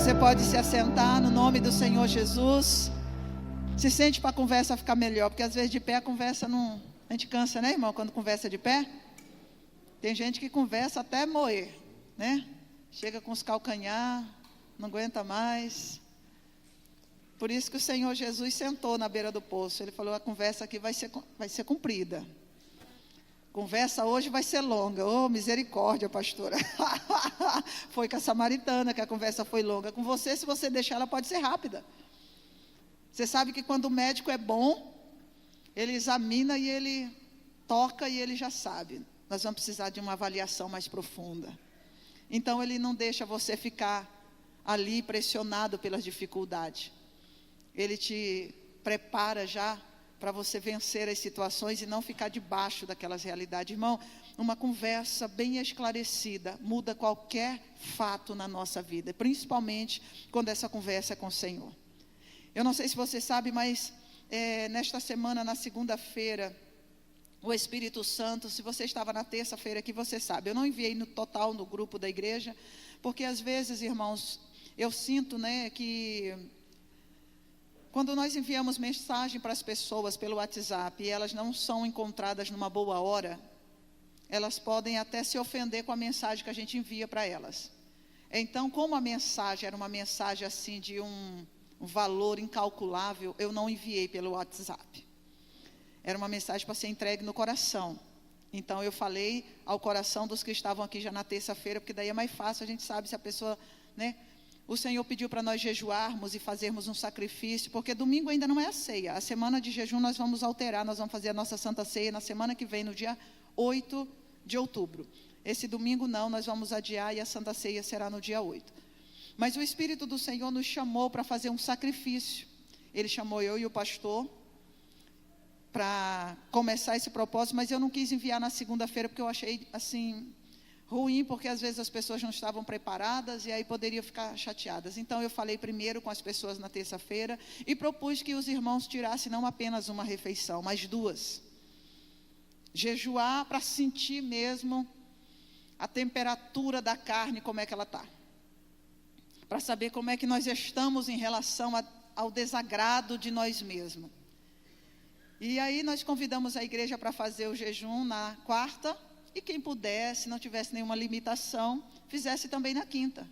Você pode se assentar no nome do Senhor Jesus. Se sente para a conversa ficar melhor, porque às vezes de pé a conversa não... A gente cansa, né, irmão, quando conversa de pé? Tem gente que conversa até moer, né? Chega com os calcanhar, não aguenta mais. Por isso que o Senhor Jesus sentou na beira do poço. Ele falou, a conversa aqui vai ser cumprida. Conversa hoje vai ser longa. Oh, misericórdia, pastora. Foi com a samaritana que a conversa foi longa. Com você, se você deixar, ela pode ser rápida. Você sabe que quando o médico é bom, ele examina e ele toca e ele já sabe. Nós vamos precisar de uma avaliação mais profunda. Então, ele não deixa você ficar ali pressionado pelas dificuldades. Ele te prepara já para você vencer as situações e não ficar debaixo daquelas realidades. Irmão, uma conversa bem esclarecida muda qualquer fato na nossa vida, principalmente quando essa conversa é com o Senhor. Eu não sei se você sabe, mas nesta semana, na segunda-feira, o Espírito Santo, se você estava na terça-feira aqui, você sabe, eu não enviei no total no grupo da igreja, porque às vezes, irmãos, eu sinto, né, que quando nós enviamos mensagem para as pessoas pelo WhatsApp e elas não são encontradas numa boa hora, elas podem até se ofender com a mensagem que a gente envia para elas. Então, como a mensagem era uma mensagem assim de um valor incalculável, eu não enviei pelo WhatsApp. Era uma mensagem para ser entregue no coração. Então, eu falei ao coração dos que estavam aqui já na terça-feira, porque daí é mais fácil, a gente sabe se a pessoa, né? O Senhor pediu para nós jejuarmos e fazermos um sacrifício, porque domingo ainda não é a ceia. A semana de jejum nós vamos alterar, nós vamos fazer a nossa Santa Ceia na semana que vem, no dia 8 de outubro. Esse domingo não, nós vamos adiar e a Santa Ceia será no dia 8. Mas o Espírito do Senhor nos chamou para fazer um sacrifício. Ele chamou eu e o pastor para começar esse propósito, mas eu não quis enviar na segunda-feira, porque eu achei assim ruim, porque às vezes as pessoas não estavam preparadas e aí poderiam ficar chateadas. Então eu falei primeiro com as pessoas na terça-feira e propus que os irmãos tirassem não apenas uma refeição, mas duas. Jejuar para sentir mesmo a temperatura da carne, como é que ela está. Para saber como é que nós estamos em relação ao desagrado de nós mesmos. E aí nós convidamos a igreja para fazer o jejum na quarta, e quem pudesse, não tivesse nenhuma limitação, fizesse também na quinta.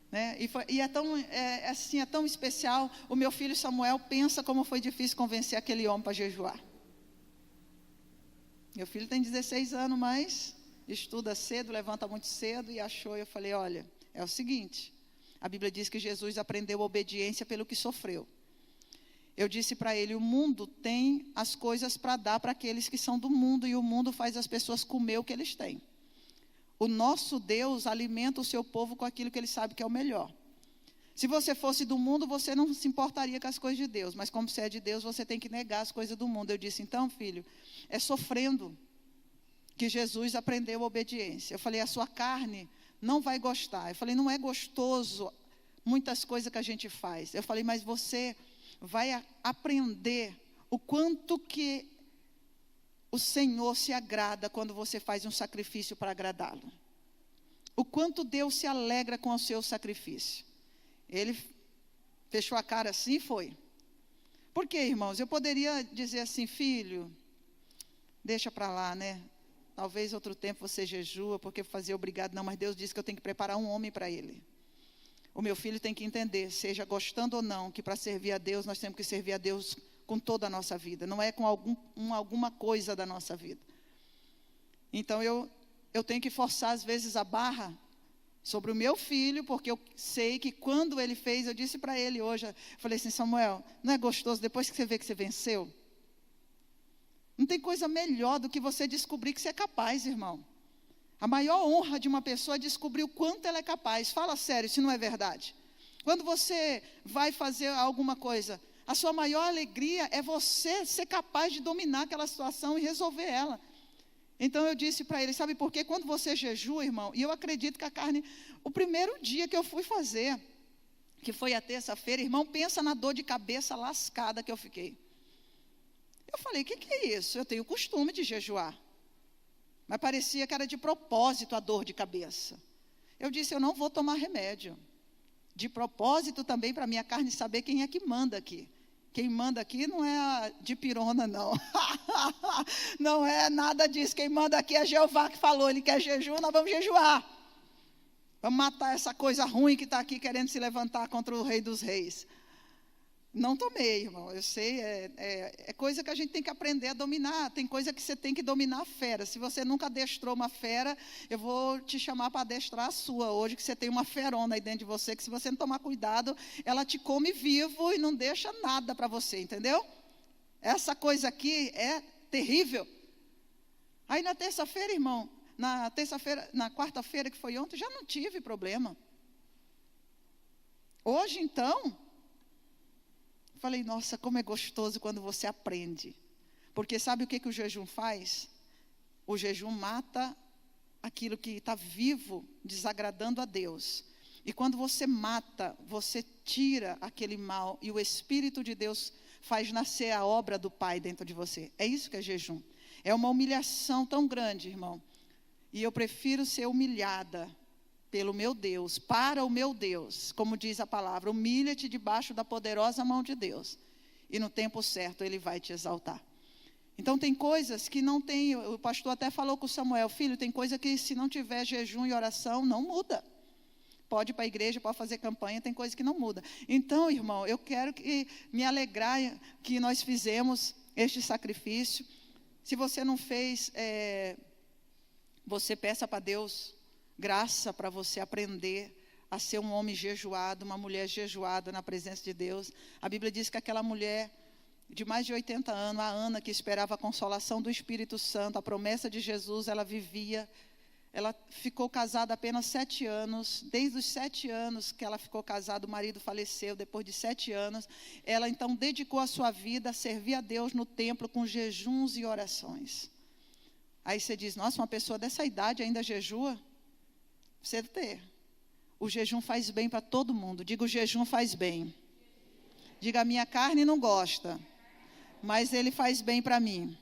Né? É tão especial. O meu filho Samuel pensa como foi difícil convencer aquele homem para jejuar. Meu filho tem 16 anos, mas estuda cedo, levanta muito cedo, e achou, eu falei, olha, é o seguinte, a Bíblia diz que Jesus aprendeu a obediência pelo que sofreu. Eu disse para ele, o mundo tem as coisas para dar para aqueles que são do mundo, e o mundo faz as pessoas comer o que eles têm. O nosso Deus alimenta o seu povo com aquilo que ele sabe que é o melhor. Se você fosse do mundo, você não se importaria com as coisas de Deus, mas como você é de Deus, você tem que negar as coisas do mundo. Eu disse, então filho, é sofrendo que Jesus aprendeu a obediência. Eu falei, a sua carne não vai gostar. Eu falei, não é gostoso muitas coisas que a gente faz. Eu falei, mas você vai aprender o quanto que o Senhor se agrada quando você faz um sacrifício para agradá-lo. O quanto Deus se alegra com o seu sacrifício. Ele fechou a cara assim e foi. Por quê, irmãos? Eu poderia dizer assim, filho, deixa para lá, né? Talvez outro tempo você jejua, porque fazer obrigado. Não, mas Deus disse que eu tenho que preparar um homem para ele. O meu filho tem que entender, seja gostando ou não, que para servir a Deus, nós temos que servir a Deus com toda a nossa vida. Não é com alguma coisa da nossa vida. Então, eu tenho que forçar, às vezes, a barra sobre o meu filho, porque eu sei que quando ele fez, eu disse para ele hoje, eu falei assim, Samuel, não é gostoso depois que você vê que você venceu? Não tem coisa melhor do que você descobrir que você é capaz, irmão. A maior honra de uma pessoa é descobrir o quanto ela é capaz. Fala sério, se não é verdade. Quando você vai fazer alguma coisa, a sua maior alegria é você ser capaz de dominar aquela situação e resolver ela. Então eu disse para ele, sabe por quê? Quando você jejua, irmão, e eu acredito que a carne, o primeiro dia que eu fui fazer, que foi a terça-feira, irmão, pensa na dor de cabeça lascada que eu fiquei. Eu falei, o que é isso? Eu tenho o costume de jejuar. Mas parecia que era de propósito a dor de cabeça. Eu disse, eu não vou tomar remédio. De propósito também para a minha carne saber quem é que manda aqui. Quem manda aqui não é a dipirona, não. Não é nada disso. Quem manda aqui é Jeová que falou. Ele quer jejum, nós vamos jejuar. Vamos matar essa coisa ruim que está aqui querendo se levantar contra o Rei dos Reis. Não tomei, irmão. Eu sei, é coisa que a gente tem que aprender a dominar. Tem coisa que você tem que dominar a fera. Se você nunca adestrou uma fera, eu vou te chamar para adestrar a sua hoje, que você tem uma ferona aí dentro de você, que se você não tomar cuidado, ela te come vivo e não deixa nada para você, entendeu? Essa coisa aqui é terrível. Aí na terça-feira, irmão, na quarta-feira que foi ontem, já não tive problema. Hoje, então, falei, nossa, como é gostoso quando você aprende. Porque sabe o que o jejum faz? O jejum mata aquilo que está vivo, desagradando a Deus. E quando você mata, você tira aquele mal e o Espírito de Deus faz nascer a obra do Pai dentro de você. É isso que é jejum. É uma humilhação tão grande, irmão. E eu prefiro ser humilhada pelo meu Deus, para o meu Deus, como diz a palavra, humilha-te debaixo da poderosa mão de Deus, e no tempo certo Ele vai te exaltar. Então tem coisas que não tem, o pastor até falou com o Samuel, filho, tem coisa que se não tiver jejum e oração, não muda. Pode ir para a igreja, pode fazer campanha, tem coisa que não muda. Então, irmão, eu quero me alegrar que nós fizemos este sacrifício. Se você não fez, você peça para Deus graça para você aprender a ser um homem jejuado, uma mulher jejuada na presença de Deus. A Bíblia diz que aquela mulher de mais de 80 anos, a Ana, que esperava a consolação do Espírito Santo, a promessa de Jesus, ela ficou casada apenas 7 anos. Desde os 7 anos que ela ficou casada, o marido faleceu. Depois de 7 anos, ela então dedicou a sua vida a servir a Deus no templo com jejuns e orações. Aí você diz, nossa, uma pessoa dessa idade ainda jejua? Você ter. O jejum faz bem para todo mundo. Diga, o jejum faz bem. Diga, a minha carne não gosta, mas ele faz bem para mim.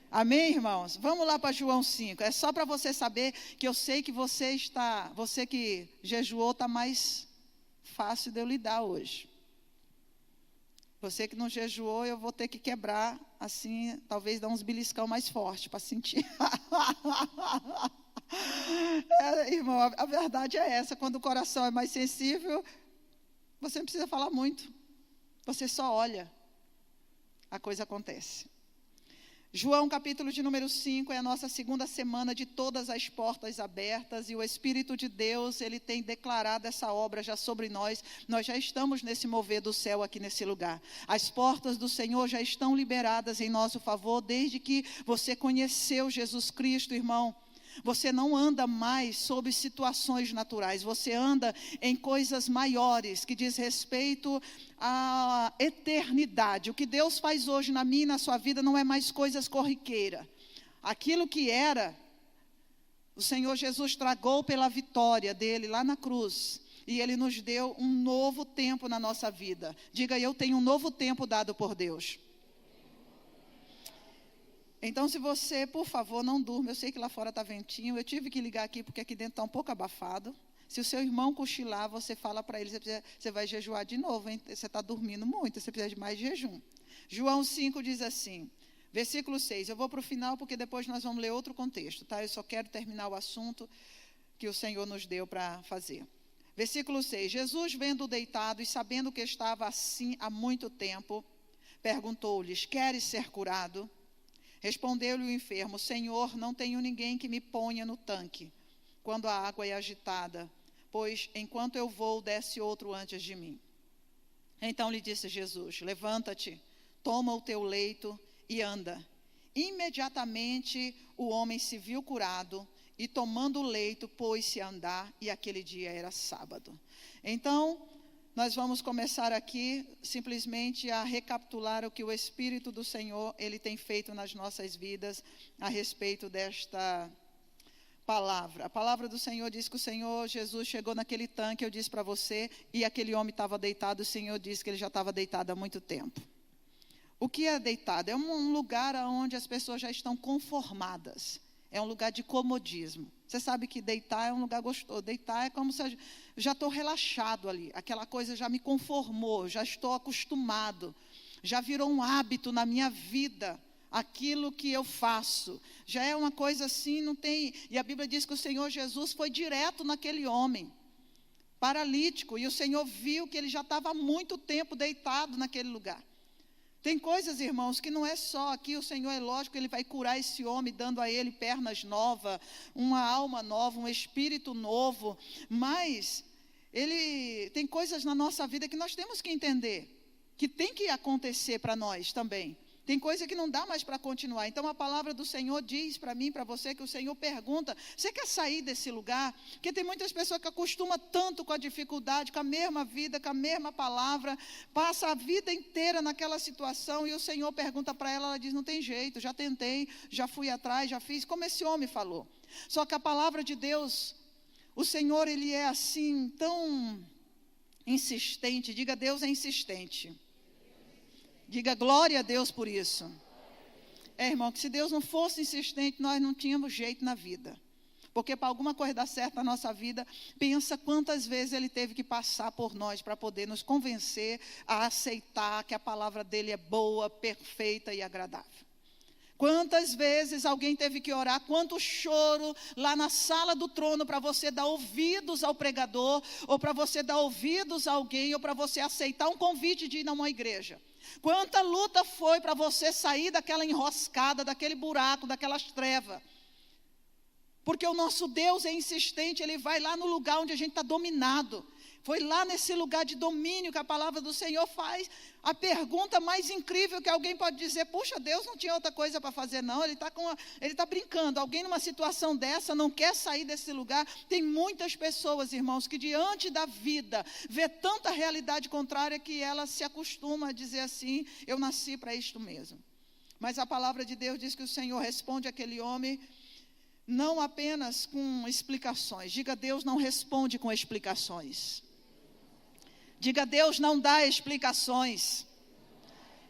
Amém, irmãos? Vamos lá para João 5. É só para você saber que eu sei que você que jejuou, está mais fácil de eu lidar hoje. Você que não jejuou, eu vou ter que quebrar, assim, talvez dar uns beliscão mais forte para sentir. Irmão, a verdade é essa, quando o coração é mais sensível, você não precisa falar muito, você só olha, a coisa acontece. João capítulo de número 5 é a nossa segunda semana de todas as portas abertas, e o Espírito de Deus, Ele tem declarado essa obra já sobre nós. Nós já estamos nesse mover do céu aqui nesse lugar. As portas do Senhor já estão liberadas em nosso favor, desde que você conheceu Jesus Cristo, irmão. Você não anda mais sob situações naturais, você anda em coisas maiores, que diz respeito à eternidade. O que Deus faz hoje na minha e na sua vida não é mais coisas corriqueiras. Aquilo que era, o Senhor Jesus tragou pela vitória dele lá na cruz. E Ele nos deu um novo tempo na nossa vida. Diga, eu tenho um novo tempo dado por Deus. Então, se você, por favor, não durma. Eu sei que lá fora está ventinho. Eu tive que ligar aqui porque aqui dentro está um pouco abafado. Se o seu irmão cochilar, você fala para ele, você vai jejuar de novo, hein? Você está dormindo muito, você precisa de mais jejum. João 5 diz assim, versículo 6. Eu vou para o final porque depois nós vamos ler outro contexto, tá? Eu só quero terminar o assunto que o Senhor nos deu para fazer. Versículo 6. Jesus, vendo-o deitado e sabendo que estava assim há muito tempo, perguntou-lhes, queres ser curado? Respondeu-lhe o enfermo, Senhor, não tenho ninguém que me ponha no tanque, quando a água é agitada, pois enquanto eu vou, desce outro antes de mim. Então lhe disse Jesus, levanta-te, toma o teu leito e anda. Imediatamente o homem se viu curado, e tomando o leito, pôs-se a andar, e aquele dia era sábado. Então, nós vamos começar aqui simplesmente a recapitular o que o Espírito do Senhor, Ele tem feito nas nossas vidas a respeito desta palavra. A palavra do Senhor diz que o Senhor Jesus chegou naquele tanque, eu disse para você, e aquele homem estava deitado, o Senhor disse que ele já estava deitado há muito tempo. O que é deitado? É um lugar onde as pessoas já estão conformadas. É um lugar de comodismo. Você sabe que deitar é um lugar gostoso. Deitar é como se eu já estou relaxado ali. Aquela coisa já me conformou, já estou acostumado. Já virou um hábito na minha vida, aquilo que eu faço. Já é uma coisa assim, não tem... E a Bíblia diz que o Senhor Jesus foi direto naquele homem, paralítico. E o Senhor viu que ele já estava há muito tempo deitado naquele lugar. Tem coisas, irmãos, que não é só aqui, o Senhor, é lógico, Ele vai curar esse homem, dando a ele pernas novas, uma alma nova, um espírito novo, mas Ele tem coisas na nossa vida que nós temos que entender, que tem que acontecer para nós também. Tem coisa que não dá mais para continuar. Então a palavra do Senhor diz para mim, para você, que o Senhor pergunta: você quer sair desse lugar? Porque tem muitas pessoas que acostumam tanto com a dificuldade, com a mesma vida, com a mesma palavra, passa a vida inteira naquela situação, e o Senhor pergunta para ela, ela diz: não tem jeito, já tentei, já fui atrás, já fiz, como esse homem falou. Só que a palavra de Deus, o Senhor, Ele é assim, tão insistente. Diga: Deus é insistente. Diga glória a Deus por isso. Irmão, que se Deus não fosse insistente, nós não tínhamos jeito na vida. Porque para alguma coisa dar certo na nossa vida, pensa quantas vezes Ele teve que passar por nós para poder nos convencer a aceitar que a palavra dEle é boa, perfeita e agradável. Quantas vezes alguém teve que orar, quanto choro lá na sala do trono para você dar ouvidos ao pregador, ou para você dar ouvidos a alguém, ou para você aceitar um convite de ir a uma igreja. Quanta luta foi para você sair daquela enroscada, daquele buraco, daquelas trevas. Porque o nosso Deus é insistente, Ele vai lá no lugar onde a gente está dominado. Foi lá nesse lugar de domínio que a palavra do Senhor faz a pergunta mais incrível que alguém pode dizer: puxa, Deus não tinha outra coisa para fazer não, Ele está brincando. Alguém numa situação dessa não quer sair desse lugar. Tem muitas pessoas, irmãos, que diante da vida vê tanta realidade contrária que ela se acostuma a dizer assim: eu nasci para isto mesmo. Mas a palavra de Deus diz que o Senhor responde àquele homem não apenas com explicações. Diga: Deus não responde com explicações. Diga: Deus não dá explicações.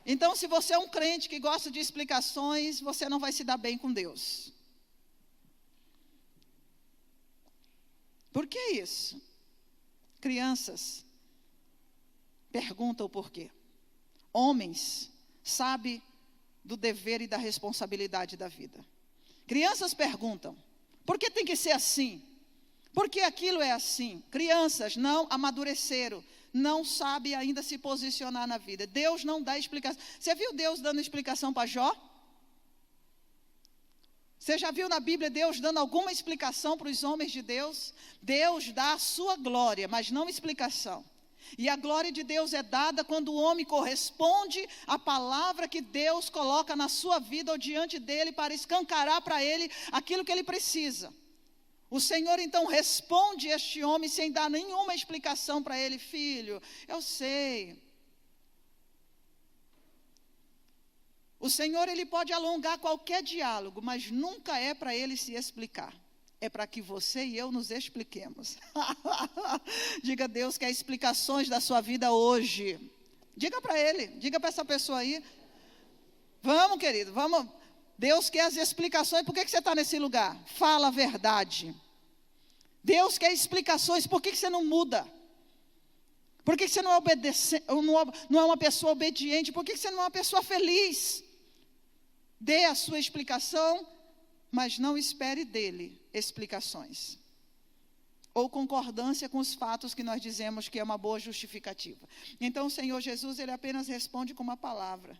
Então, se você é um crente que gosta de explicações, você não vai se dar bem com Deus. Por que isso? Crianças perguntam o porquê. Homens sabem do dever e da responsabilidade da vida. Crianças perguntam: por que tem que ser assim? Por que aquilo é assim? Crianças não amadureceram, não sabem ainda se posicionar na vida. Deus não dá explicação. Você viu Deus dando explicação para Jó? Você já viu na Bíblia Deus dando alguma explicação para os homens de Deus? Deus dá a sua glória, mas não explicação. E a glória de Deus é dada quando o homem corresponde à palavra que Deus coloca na sua vida ou diante dele para escancarar para ele aquilo que ele precisa. O Senhor então responde este homem sem dar nenhuma explicação para ele: filho, eu sei. O Senhor, Ele pode alongar qualquer diálogo, mas nunca é para ele se explicar. É para que você e eu nos expliquemos. Diga a Deus que há explicações da sua vida hoje. Diga para Ele, diga para essa pessoa aí. Vamos, querido, vamos. Deus quer as explicações. Por que você está nesse lugar? Fala a verdade. Deus quer explicações. Por que você não muda? Por que você não é uma pessoa obediente? Por que você não é uma pessoa feliz? Dê a sua explicação, mas não espere dele explicações ou concordância com os fatos que nós dizemos que é uma boa justificativa. Então o Senhor Jesus, Ele apenas responde com uma palavra.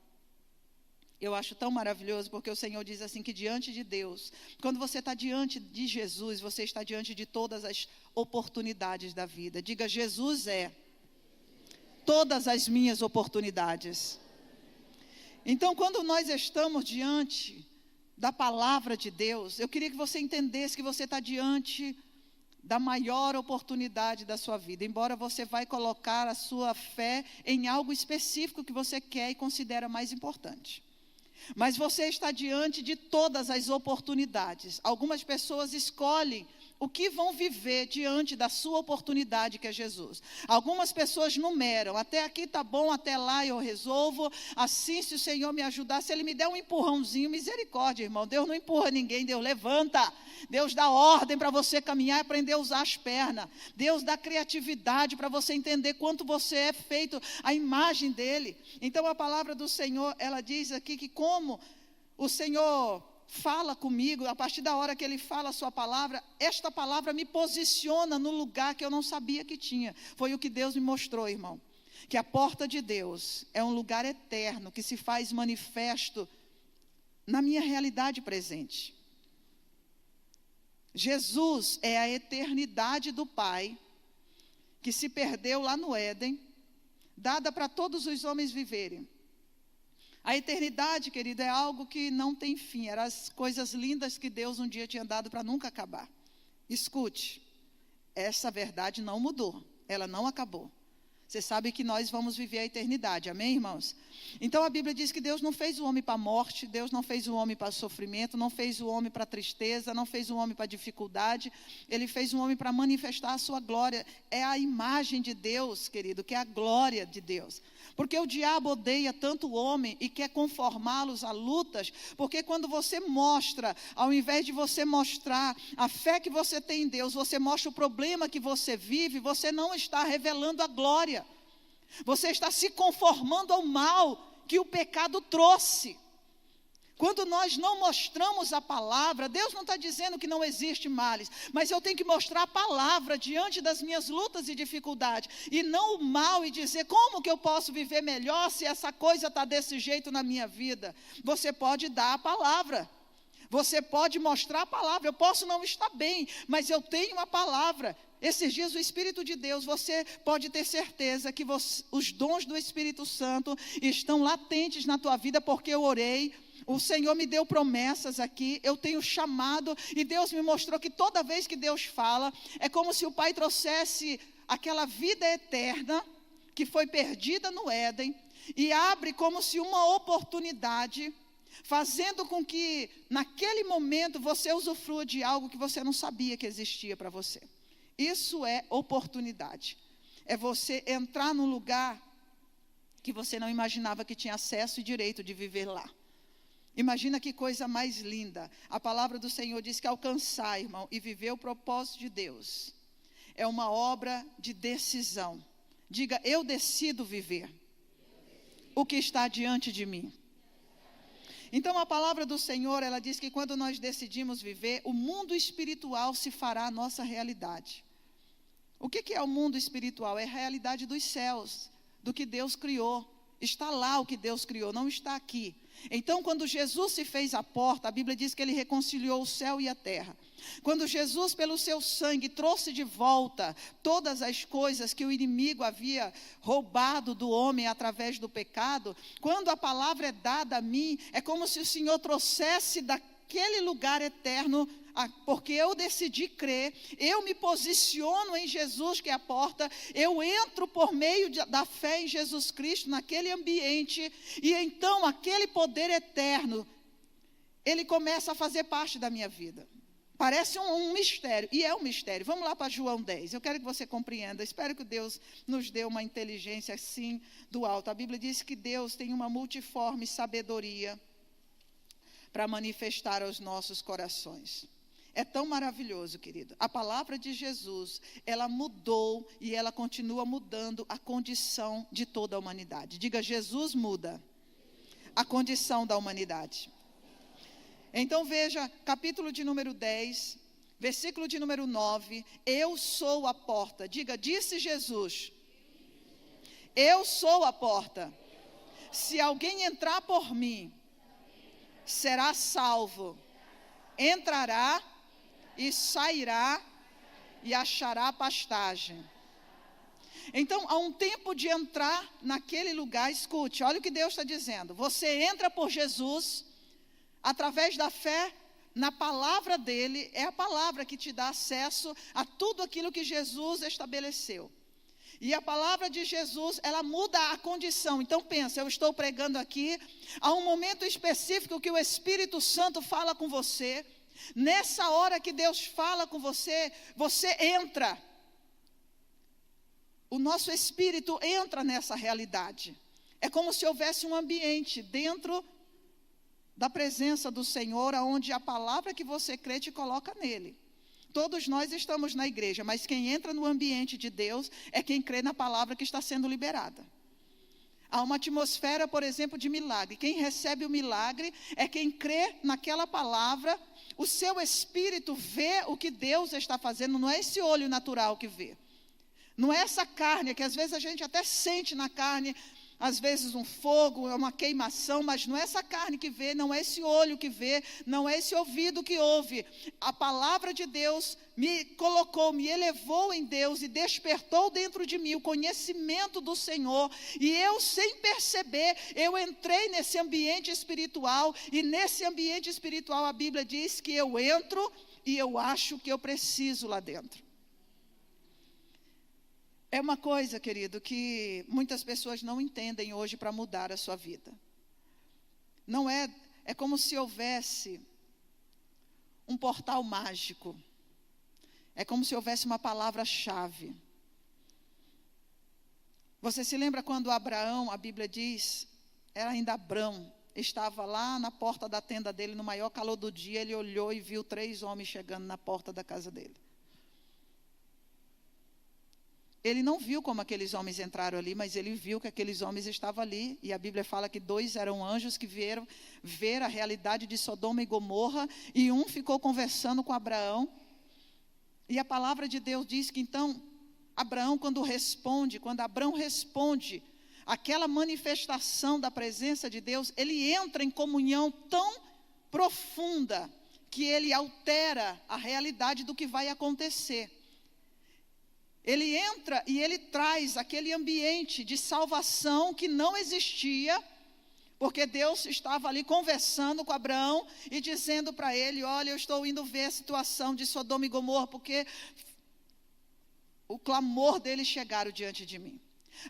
Eu acho tão maravilhoso, porque o Senhor diz assim, que diante de Deus, quando você está diante de Jesus, você está diante de todas as oportunidades da vida. Diga: Jesus é todas as minhas oportunidades. Então, quando nós estamos diante da palavra de Deus, eu queria que você entendesse que você está diante da maior oportunidade da sua vida. Embora você vai colocar a sua fé em algo específico que você quer e considera mais importante. Mas você está diante de todas as oportunidades. Algumas pessoas escolhem o que vão viver diante da sua oportunidade, que é Jesus. Algumas pessoas numeram, até aqui está bom, até lá eu resolvo, assim se o Senhor me ajudar, se Ele me der um empurrãozinho, misericórdia, irmão, Deus não empurra ninguém, Deus levanta, Deus dá ordem para você caminhar e aprender a usar as pernas, Deus dá criatividade para você entender quanto você é feito à imagem dEle. Então a palavra do Senhor, ela diz aqui que como o Senhor fala comigo, a partir da hora que Ele fala a sua palavra, esta palavra me posiciona no lugar que eu não sabia que tinha. Foi o que Deus me mostrou, irmão. Que a porta de Deus é um lugar eterno, que se faz manifesto na minha realidade presente. Jesus é a eternidade do Pai, que se perdeu lá no Éden, dada para todos os homens viverem. A eternidade, querido, é algo que não tem fim. Eram as coisas lindas que Deus um dia tinha dado para nunca acabar. Escute, essa verdade não mudou, ela não acabou. Você sabe que nós vamos viver a eternidade, amém, irmãos? Então a Bíblia diz que Deus não fez o homem para a morte, Deus não fez o homem para o sofrimento, não fez o homem para a tristeza, não fez o homem para a dificuldade, Ele fez o homem para manifestar a sua glória. É a imagem de Deus, querido, que é a glória de Deus. Porque o diabo odeia tanto o homem e quer conformá-los a lutas, porque quando você mostra, ao invés de você mostrar a fé que você tem em Deus, você mostra o problema que você vive, você não está revelando a glória. Você está se conformando ao mal que o pecado trouxe. Quando nós não mostramos a palavra, Deus não está dizendo que não existe males, mas eu tenho que mostrar a palavra diante das minhas lutas e dificuldades, e não o mal, e dizer como que eu posso viver melhor se essa coisa está desse jeito na minha vida. Você pode dar a palavra, você pode mostrar a palavra. Eu posso não estar bem, mas eu tenho a palavra. Esses dias o Espírito de Deus, você pode ter certeza que os dons do Espírito Santo estão latentes na tua vida, porque eu orei. O Senhor me deu promessas aqui, eu tenho chamado, e Deus me mostrou que toda vez que Deus fala, é como se o Pai trouxesse aquela vida eterna, que foi perdida no Éden, e abre como se uma oportunidade, fazendo com que naquele momento você usufrua de algo que você não sabia que existia para você. Isso é oportunidade, é você entrar num lugar que você não imaginava que tinha acesso e direito de viver lá. Imagina que coisa mais linda. A palavra do Senhor diz que alcançar, irmão, e viver o propósito de Deus é uma obra de decisão. Diga, eu decido viver o que está diante de mim. Então a palavra do Senhor, ela diz que quando nós decidimos viver, o mundo espiritual se fará a nossa realidade. O que é o mundo espiritual? É a realidade dos céus, do que Deus criou. Está lá o que Deus criou, não está aqui. Então, quando Jesus se fez a porta, a Bíblia diz que Ele reconciliou o céu e a terra. Quando Jesus, pelo seu sangue, trouxe de volta todas as coisas que o inimigo havia roubado do homem através do pecado, quando a palavra é dada a mim, é como se o Senhor trouxesse daquele lugar eterno, porque eu decidi crer, eu me posiciono em Jesus, que é a porta, eu entro por meio da fé em Jesus Cristo, naquele ambiente, e então aquele poder eterno, ele começa a fazer parte da minha vida. Parece um mistério, e é um mistério. Vamos lá para João 10, eu quero que você compreenda, espero que Deus nos dê uma inteligência assim do alto. A Bíblia diz que Deus tem uma multiforme sabedoria para manifestar aos nossos corações. É tão maravilhoso, querido. A palavra de Jesus, ela mudou e ela continua mudando a condição de toda a humanidade. Diga, Jesus muda a condição da humanidade. Então veja, capítulo de número 10, versículo de número 9. Eu sou a porta. Diga, disse Jesus, eu sou a porta. Se alguém entrar por mim, será salvo. Entrará e sairá e achará pastagem. Então, há um tempo de entrar naquele lugar. Escute, olha o que Deus está dizendo. Você entra por Jesus, através da fé na palavra dele. É a palavra que te dá acesso a tudo aquilo que Jesus estabeleceu. E a palavra de Jesus, ela muda a condição. Então pensa, eu estou pregando aqui, há um momento específico que o Espírito Santo fala com você, Nessa hora que Deus fala com você, você entra. O nosso espírito entra nessa realidade. É como se houvesse um ambiente dentro da presença do Senhor, onde a palavra que você crê te coloca nele. Todos nós estamos na igreja, mas quem entra no ambiente de Deus é quem crê na palavra que está sendo liberada. Há uma atmosfera, por exemplo, de milagre. Quem recebe o milagre é quem crê naquela palavra. O seu espírito vê o que Deus está fazendo, não é esse olho natural que vê. Não é essa carne, que às vezes a gente até sente na carne, às vezes um fogo, uma queimação, mas não é essa carne que vê, não é esse olho que vê, não é esse ouvido que ouve. A palavra de Deus me colocou, me elevou em Deus e despertou dentro de mim o conhecimento do Senhor. E eu, sem perceber, eu entrei nesse ambiente espiritual. E nesse ambiente espiritual a Bíblia diz que eu entro e eu acho que eu preciso lá dentro. É uma coisa, querido, que muitas pessoas não entendem hoje para mudar a sua vida. Não é, é como se houvesse um portal mágico. É como se houvesse uma palavra-chave. Você se lembra quando Abraão, a Bíblia diz, era ainda Abrão, estava lá na porta da tenda dele, no maior calor do dia, ele olhou e viu 3 homens chegando na porta da casa dele. Ele não viu como aqueles homens entraram ali, mas ele viu que aqueles homens estavam ali. E a Bíblia fala que 2 eram anjos que vieram ver a realidade de Sodoma e Gomorra. E um ficou conversando com Abraão. E a palavra de Deus diz que então, quando Abraão responde aquela manifestação da presença de Deus, ele entra em comunhão tão profunda que ele altera a realidade do que vai acontecer. Ele entra e ele traz aquele ambiente de salvação que não existia, porque Deus estava ali conversando com Abraão e dizendo para ele, olha, eu estou indo ver a situação de Sodoma e Gomorra, porque o clamor deles chegaram diante de mim.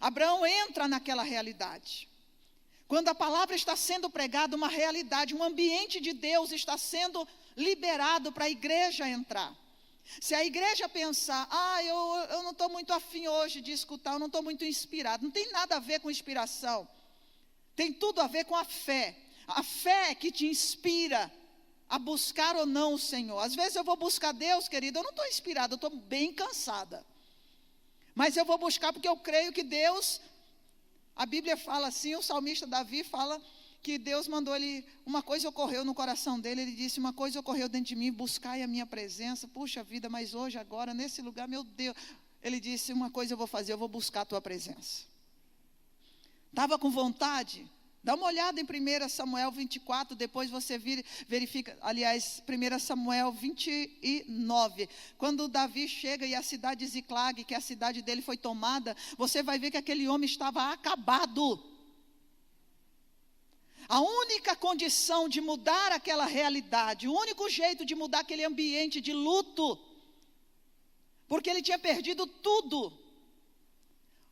Abraão entra naquela realidade. Quando a palavra está sendo pregada, uma realidade, um ambiente de Deus está sendo liberado para a igreja entrar. Se a igreja pensar, eu não estou muito afim hoje de escutar, eu não estou muito inspirado, não tem nada a ver com inspiração, tem tudo a ver com a fé é que te inspira a buscar ou não o Senhor. Às vezes eu vou buscar Deus, querido, eu não estou inspirada, eu estou bem cansada, mas eu vou buscar porque eu creio que Deus, a Bíblia fala assim, o salmista Davi fala que Deus mandou ele, uma coisa ocorreu no coração dele, ele disse, uma coisa ocorreu dentro de mim, buscai a minha presença, puxa vida, mas hoje, agora, nesse lugar, meu Deus, ele disse, uma coisa eu vou fazer, eu vou buscar a tua presença. Estava com vontade? Dá uma olhada em 1 Samuel 24, depois você verifica, aliás, 1 Samuel 29, quando Davi chega e a cidade de Ziclag, que a cidade dele foi tomada, você vai ver que aquele homem estava acabado. A única condição de mudar aquela realidade, o único jeito de mudar aquele ambiente de luto, porque ele tinha perdido tudo.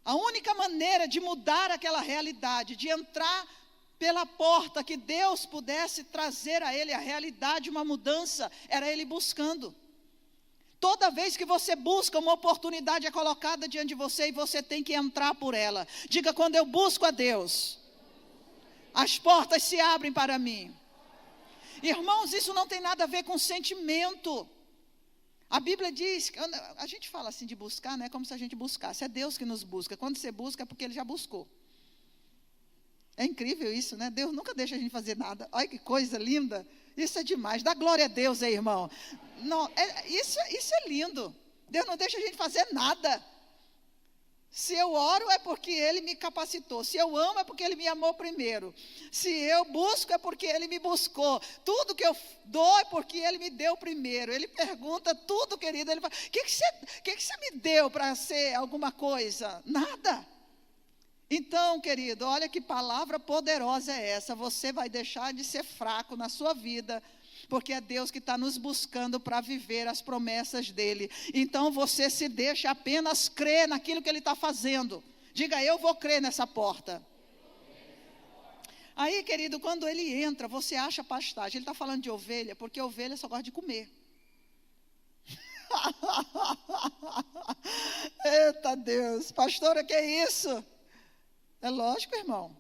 A única maneira de mudar aquela realidade, de entrar pela porta, que Deus pudesse trazer a ele a realidade, uma mudança, era ele buscando. Toda vez que você busca, uma oportunidade é colocada diante de você e você tem que entrar por ela. Diga, quando eu busco a Deus, as portas se abrem para mim. Irmãos, isso não tem nada a ver com sentimento. A Bíblia diz, a gente fala assim de buscar, não é como se a gente buscasse, é Deus que nos busca. Quando você busca é porque Ele já buscou. É incrível isso, né? Deus nunca deixa a gente fazer nada. Olha que coisa linda. Isso é demais. Dá glória a Deus aí, irmão. Não, isso é lindo. Deus não deixa a gente fazer nada. Se eu oro é porque Ele me capacitou. Se eu amo é porque Ele me amou primeiro. Se eu busco é porque Ele me buscou. Tudo que eu dou é porque Ele me deu primeiro. Ele pergunta tudo, querido. Ele fala, o que você me deu para ser alguma coisa? Nada. Então, querido, olha que palavra poderosa é essa. Você vai deixar de ser fraco na sua vida, porque é Deus que está nos buscando para viver as promessas dEle. Então você se deixa apenas crer naquilo que Ele está fazendo. Diga, eu vou crer nessa porta. Aí, querido, quando ele entra, você acha pastagem. Ele está falando de ovelha, porque ovelha só gosta de comer. Eita Deus, pastora, que é isso? É lógico, irmão.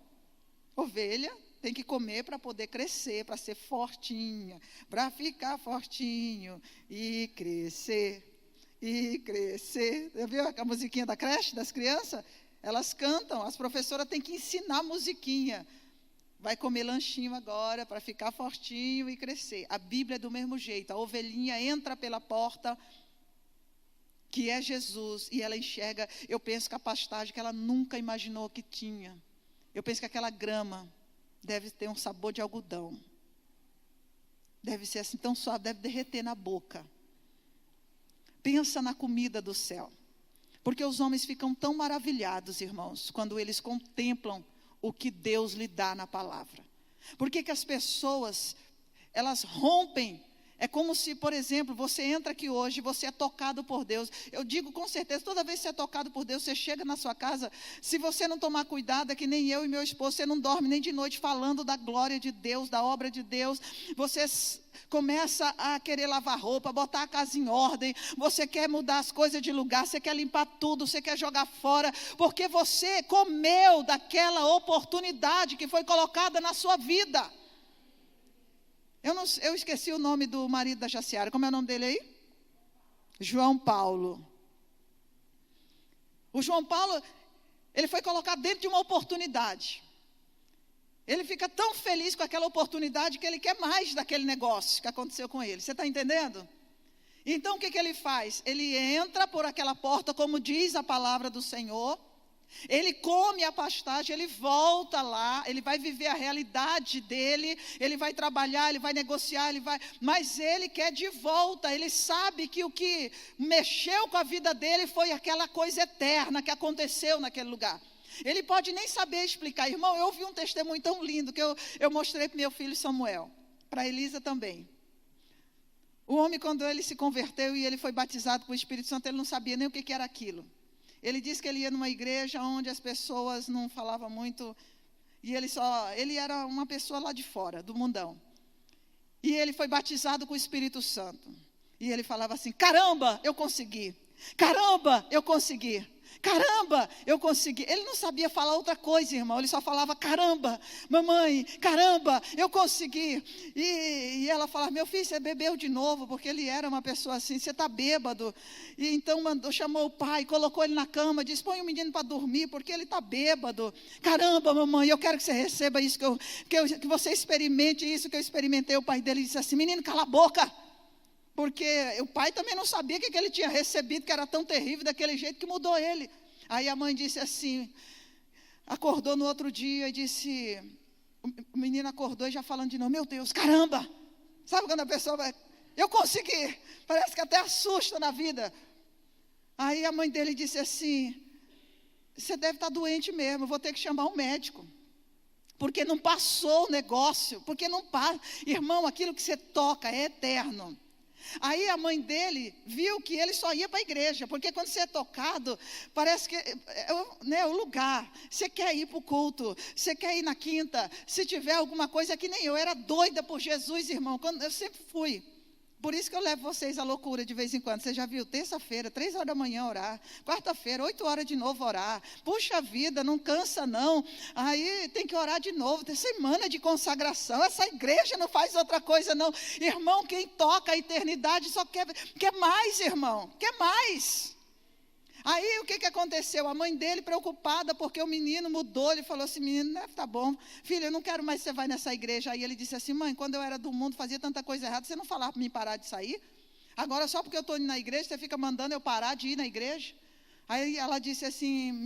Ovelha tem que comer para poder crescer, para ser fortinha, para ficar fortinho e crescer. E crescer. Já viu a musiquinha da creche, das crianças? Elas cantam, as professoras têm que ensinar musiquinha. Vai comer lanchinho agora para ficar fortinho e crescer. A Bíblia é do mesmo jeito. A ovelhinha entra pela porta, que é Jesus, e ela enxerga, eu penso que a pastagem que ela nunca imaginou que tinha. Eu penso que aquela grama deve ter um sabor de algodão. Deve ser assim tão suave, deve derreter na boca. Pensa na comida do céu. Porque os homens ficam tão maravilhados, irmãos, quando eles contemplam o que Deus lhe dá na palavra. Por que as pessoas, elas rompem? É como se, por exemplo, você entra aqui hoje, você é tocado por Deus. Eu digo com certeza, toda vez que você é tocado por Deus, você chega na sua casa, se você não tomar cuidado, é que nem eu e meu esposo, você não dorme nem de noite falando da glória de Deus, da obra de Deus. Você começa a querer lavar roupa, botar a casa em ordem, você quer mudar as coisas de lugar, você quer limpar tudo, você quer jogar fora, porque você comeu daquela oportunidade que foi colocada na sua vida. Eu esqueci o nome do marido da Jaciara. Como é o nome dele aí? João Paulo. O João Paulo, ele foi colocado dentro de uma oportunidade. Ele fica tão feliz com aquela oportunidade que ele quer mais daquele negócio que aconteceu com ele. Você está entendendo? Então o que ele faz? Ele entra por aquela porta, como diz a palavra do Senhor. Ele come a pastagem, ele volta lá, ele vai viver a realidade dele, ele vai trabalhar, ele vai negociar, mas ele quer de volta. Ele sabe que o que mexeu com a vida dele foi aquela coisa eterna que aconteceu naquele lugar. Ele pode nem saber explicar. Irmão, eu ouvi um testemunho tão lindo que eu mostrei para meu filho Samuel, para Elisa também. O homem, quando ele se converteu e ele foi batizado com o Espírito Santo, ele não sabia nem o que era aquilo. Ele disse que ele ia numa igreja onde as pessoas não falavam muito, e ele era uma pessoa lá de fora, do mundão. E ele foi batizado com o Espírito Santo. E ele falava assim: caramba, eu consegui. Caramba, eu consegui. Caramba, eu consegui. Ele não sabia falar outra coisa, irmão. Ele só falava: caramba, mamãe, caramba, eu consegui. E ela falava: meu filho, você bebeu de novo, porque ele era uma pessoa assim, você está bêbado. E então chamou o pai, colocou ele na cama, disse: põe o menino para dormir, porque ele está bêbado. Caramba, mamãe, eu quero que você receba isso, que você experimente isso que eu experimentei. O pai dele disse assim: menino, cala a boca. Porque o pai também não sabia o que ele tinha recebido, que era tão terrível, daquele jeito que mudou ele. Aí a mãe disse assim, acordou no outro dia e disse, o menino acordou e já falando de novo: meu Deus, caramba! Sabe quando a pessoa vai, eu consegui, parece que até assusta na vida. Aí a mãe dele disse assim: você deve estar doente mesmo, eu vou ter que chamar um médico. Porque não passou o negócio, porque não passa. Irmão, aquilo que você toca é eterno. Aí a mãe dele viu que ele só ia para a igreja, porque quando você é tocado, parece que é o lugar. Você quer ir para o culto, você quer ir na quinta, se tiver alguma coisa, que nem eu era doida por Jesus, irmão, eu sempre fui. Por isso que eu levo vocês à loucura de vez em quando. Você já viu, terça-feira, 3 horas da manhã orar, quarta-feira, 8 horas de novo orar. Puxa vida, não cansa não. Aí tem que orar de novo, tem semana de consagração. Essa igreja não faz outra coisa não. Irmão, quem toca a eternidade só quer mais, irmão, quer mais. Aí o que aconteceu? A mãe dele preocupada porque o menino mudou, ele falou assim: menino, tá bom, filho, eu não quero mais que você vá nessa igreja. Aí ele disse assim: mãe, quando eu era do mundo, fazia tanta coisa errada, você não falava para mim parar de sair? Agora só porque eu estou indo na igreja, você fica mandando eu parar de ir na igreja? Aí ela disse assim: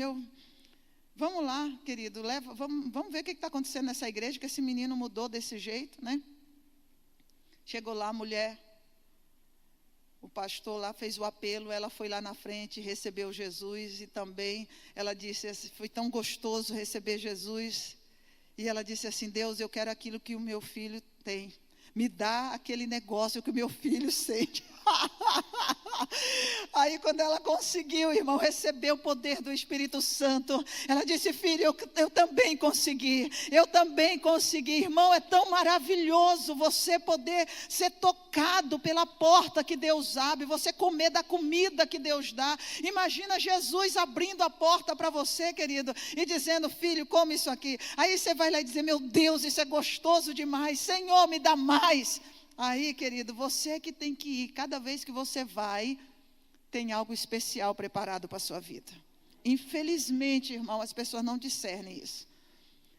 vamos lá, querido, vamos ver o que está acontecendo nessa igreja, que esse menino mudou desse jeito, né? Chegou lá a mulher, o pastor lá fez o apelo, ela foi lá na frente, recebeu Jesus, e também ela disse assim, foi tão gostoso receber Jesus, e ela disse assim: Deus, eu quero aquilo que o meu filho tem, me dá aquele negócio que o meu filho sente. Aí quando ela conseguiu, irmão, receber o poder do Espírito Santo, ela disse: filho, eu também consegui, irmão. É tão maravilhoso você poder ser tocado pela porta que Deus abre, você comer da comida que Deus dá. Imagina Jesus abrindo a porta para você, querido, e dizendo: filho, come isso aqui. Aí você vai lá e dizer: meu Deus, isso é gostoso demais, Senhor, me dá mais. Aí, querido, você que tem que ir. Cada vez que você vai, tem algo especial preparado para a sua vida. Infelizmente, irmão, as pessoas não discernem isso.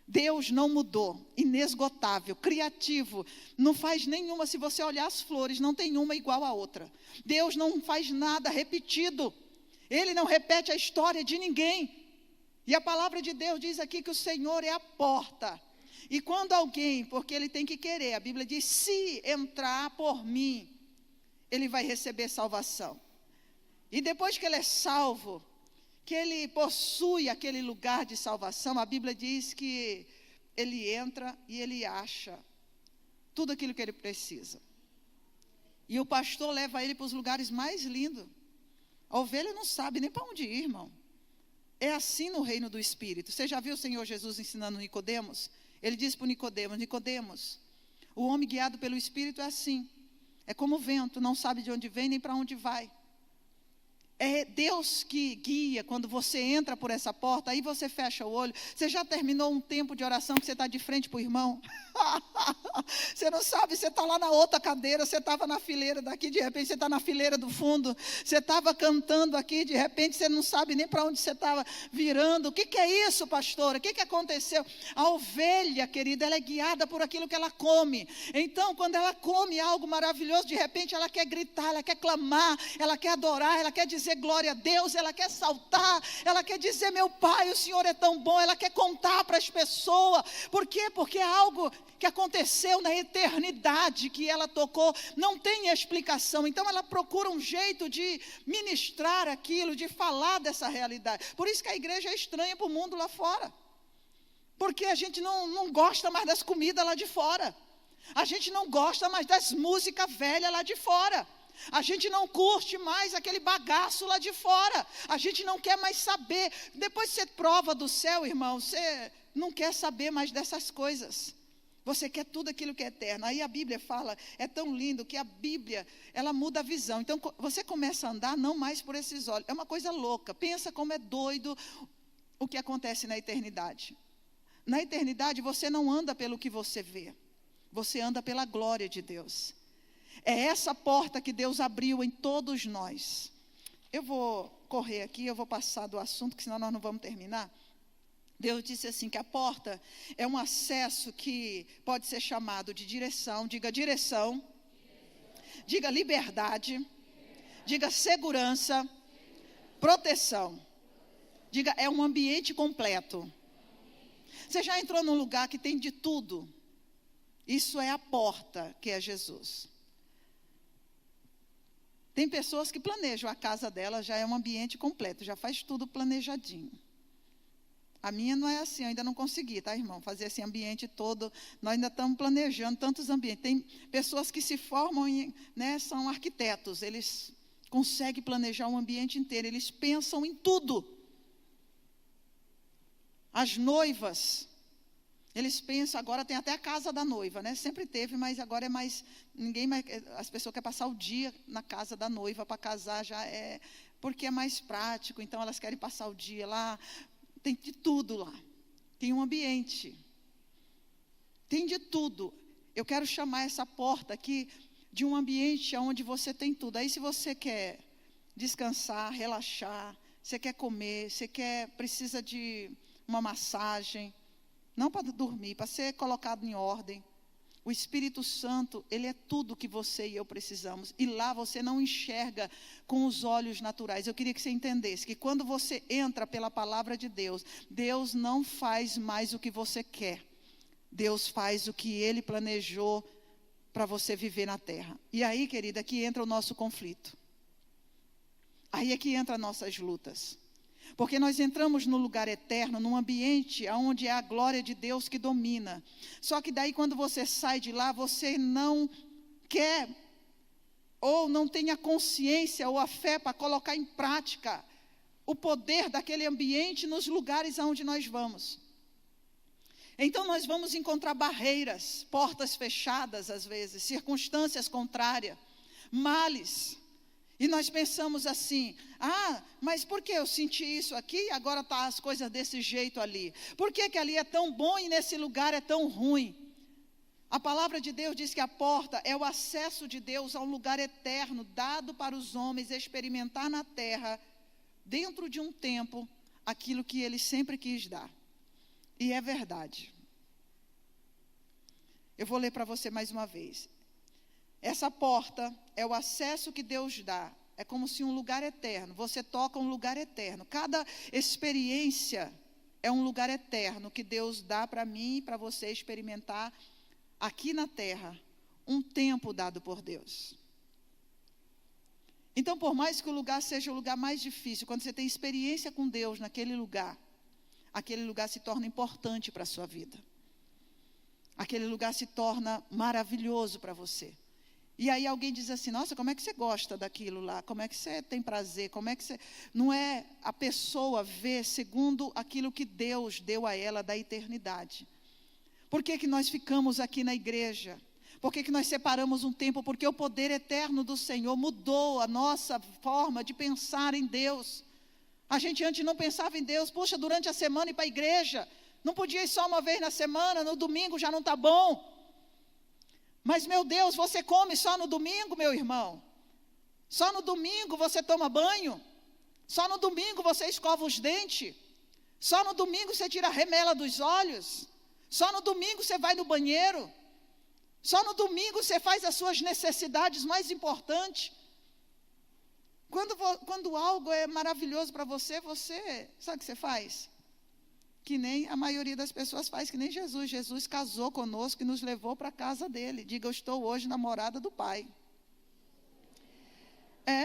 Deus não mudou, inesgotável, criativo, não faz nenhuma. Se você olhar as flores, não tem uma igual à outra. Deus não faz nada repetido, Ele não repete a história de ninguém. E a palavra de Deus diz aqui que o Senhor é a porta. E quando alguém, porque ele tem que querer, a Bíblia diz: se entrar por mim, ele vai receber salvação. E depois que ele é salvo, que ele possui aquele lugar de salvação, a Bíblia diz que ele entra e ele acha tudo aquilo que ele precisa. E o pastor leva ele para os lugares mais lindos. A ovelha não sabe nem para onde ir, irmão. É assim no reino do Espírito. Você já viu o Senhor Jesus ensinando Nicodemos? Ele disse para Nicodemos: Nicodemos, o homem guiado pelo Espírito é assim. É como o vento, não sabe de onde vem nem para onde vai. É Deus que guia quando você entra por essa porta. Aí você fecha o olho. Você já terminou um tempo de oração que você está de frente para o irmão? Você não sabe, você está lá na outra cadeira. Você estava na fileira daqui, de repente você está na fileira do fundo. Você estava cantando aqui, de repente você não sabe nem para onde você estava virando. O que é isso, pastora? O que aconteceu? A ovelha, querida, ela é guiada por aquilo que ela come. Então, quando ela come algo maravilhoso, de repente ela quer gritar, ela quer clamar, ela quer adorar, ela quer dizer glória a Deus, ela quer saltar, ela quer dizer: meu Pai, o Senhor é tão bom. Ela quer contar para as pessoas. Por quê? Porque é algo que aconteceu na eternidade, que ela tocou, não tem explicação. Então ela procura um jeito de ministrar aquilo, de falar dessa realidade. Por isso que a igreja é estranha para o mundo lá fora, porque a gente não gosta mais das comidas lá de fora, a gente não gosta mais das músicas velhas lá de fora, a gente não curte mais aquele bagaço lá de fora, a gente não quer mais saber. Depois que você prova do céu, irmão, você não quer saber mais dessas coisas. Você quer tudo aquilo que é eterno. Aí a Bíblia fala, é tão lindo que a Bíblia, ela muda a visão. Então você começa a andar não mais por esses olhos. É uma coisa louca. Pensa como é doido o que acontece na eternidade. Na eternidade você não anda pelo que você vê, você anda pela glória de Deus. É essa porta que Deus abriu em todos nós. Eu vou correr aqui, eu vou passar do assunto, que senão nós não vamos terminar. Deus disse assim, que a porta é um acesso que pode ser chamado de direção. Diga direção, diga liberdade, diga segurança, proteção. Diga, é um ambiente completo. Você já entrou num lugar que tem de tudo? Isso é a porta, que é Jesus. Tem pessoas que planejam a casa dela, já é um ambiente completo, já faz tudo planejadinho. A minha não é assim, eu ainda não consegui, tá, irmão? Fazer esse ambiente todo, nós ainda estamos planejando tantos ambientes. Tem pessoas que se formam, são arquitetos, eles conseguem planejar um ambiente inteiro, eles pensam em tudo. As noivas, eles pensam, agora tem até a casa da noiva, né? Sempre teve, mas agora é mais, as pessoas querem passar o dia na casa da noiva para casar, porque é mais prático, então elas querem passar o dia lá. Tem de tudo lá, tem um ambiente, tem de tudo. Eu quero chamar essa porta aqui de um ambiente onde você tem tudo. Aí se você quer descansar, relaxar, você quer comer, precisa de uma massagem, não para dormir, para ser colocado em ordem. O Espírito Santo, ele é tudo que você e eu precisamos. E lá você não enxerga com os olhos naturais. Eu queria que você entendesse que quando você entra pela palavra de Deus, Deus não faz mais o que você quer. Deus faz o que Ele planejou para você viver na terra. E aí, querida, aqui entra o nosso conflito. Aí é que entra as nossas lutas. Porque nós entramos no lugar eterno, num ambiente onde é a glória de Deus que domina. Só que daí quando você sai de lá, você não quer ou não tem a consciência ou a fé para colocar em prática o poder daquele ambiente nos lugares aonde nós vamos. Então nós vamos encontrar barreiras, portas fechadas às vezes, circunstâncias contrárias, males. E nós pensamos assim, mas por que eu senti isso aqui e agora tá as coisas desse jeito ali? Por que que ali é tão bom e nesse lugar é tão ruim? A palavra de Deus diz que a porta é o acesso de Deus a um lugar eterno, dado para os homens experimentar na terra, dentro de um tempo, aquilo que Ele sempre quis dar. E é verdade. Eu vou ler para você mais uma vez. Essa porta é o acesso que Deus dá. É como se um lugar eterno. Você toca um lugar eterno. Cada experiência é um lugar eterno que Deus dá para mim e para você experimentar aqui na terra. Um tempo dado por Deus. Então, por mais que o lugar seja o lugar mais difícil, quando você tem experiência com Deus naquele lugar, aquele lugar se torna importante para a sua vida. Aquele lugar se torna maravilhoso para você. E aí alguém diz assim, nossa, como é que você gosta daquilo lá? Como é que você tem prazer? Como é que você... Não é a pessoa ver segundo aquilo que Deus deu a ela da eternidade. Por que que nós ficamos aqui na igreja? Por que que nós separamos um tempo? Porque o poder eterno do Senhor mudou a nossa forma de pensar em Deus. A gente antes não pensava em Deus. Puxa, durante a semana ir para a igreja. Não podia ir só uma vez na semana, no domingo já não está bom. Mas, meu Deus, você come só no domingo, meu irmão? Só no domingo você toma banho? Só no domingo você escova os dentes? Só no domingo você tira a remela dos olhos? Só no domingo você vai no banheiro? Só no domingo você faz as suas necessidades mais importantes? Quando algo é maravilhoso para você, sabe o que você faz? Que nem a maioria das pessoas faz, que nem Jesus. Jesus casou conosco e nos levou para a casa dele. Diga, eu estou hoje na morada do Pai.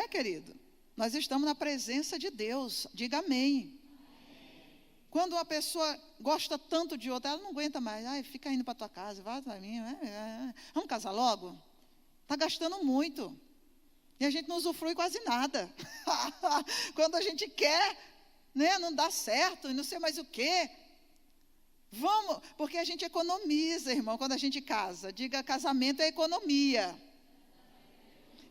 Querido, nós estamos na presença de Deus. Diga amém. Quando uma pessoa gosta tanto de outra, ela não aguenta mais. Fica indo para a tua casa, vai para mim. Vamos casar logo? Está gastando muito. E a gente não usufrui quase nada. Quando a gente quer, não dá certo, e não sei mais o quê. Vamos, porque a gente economiza, irmão, quando a gente casa. Diga, casamento é economia.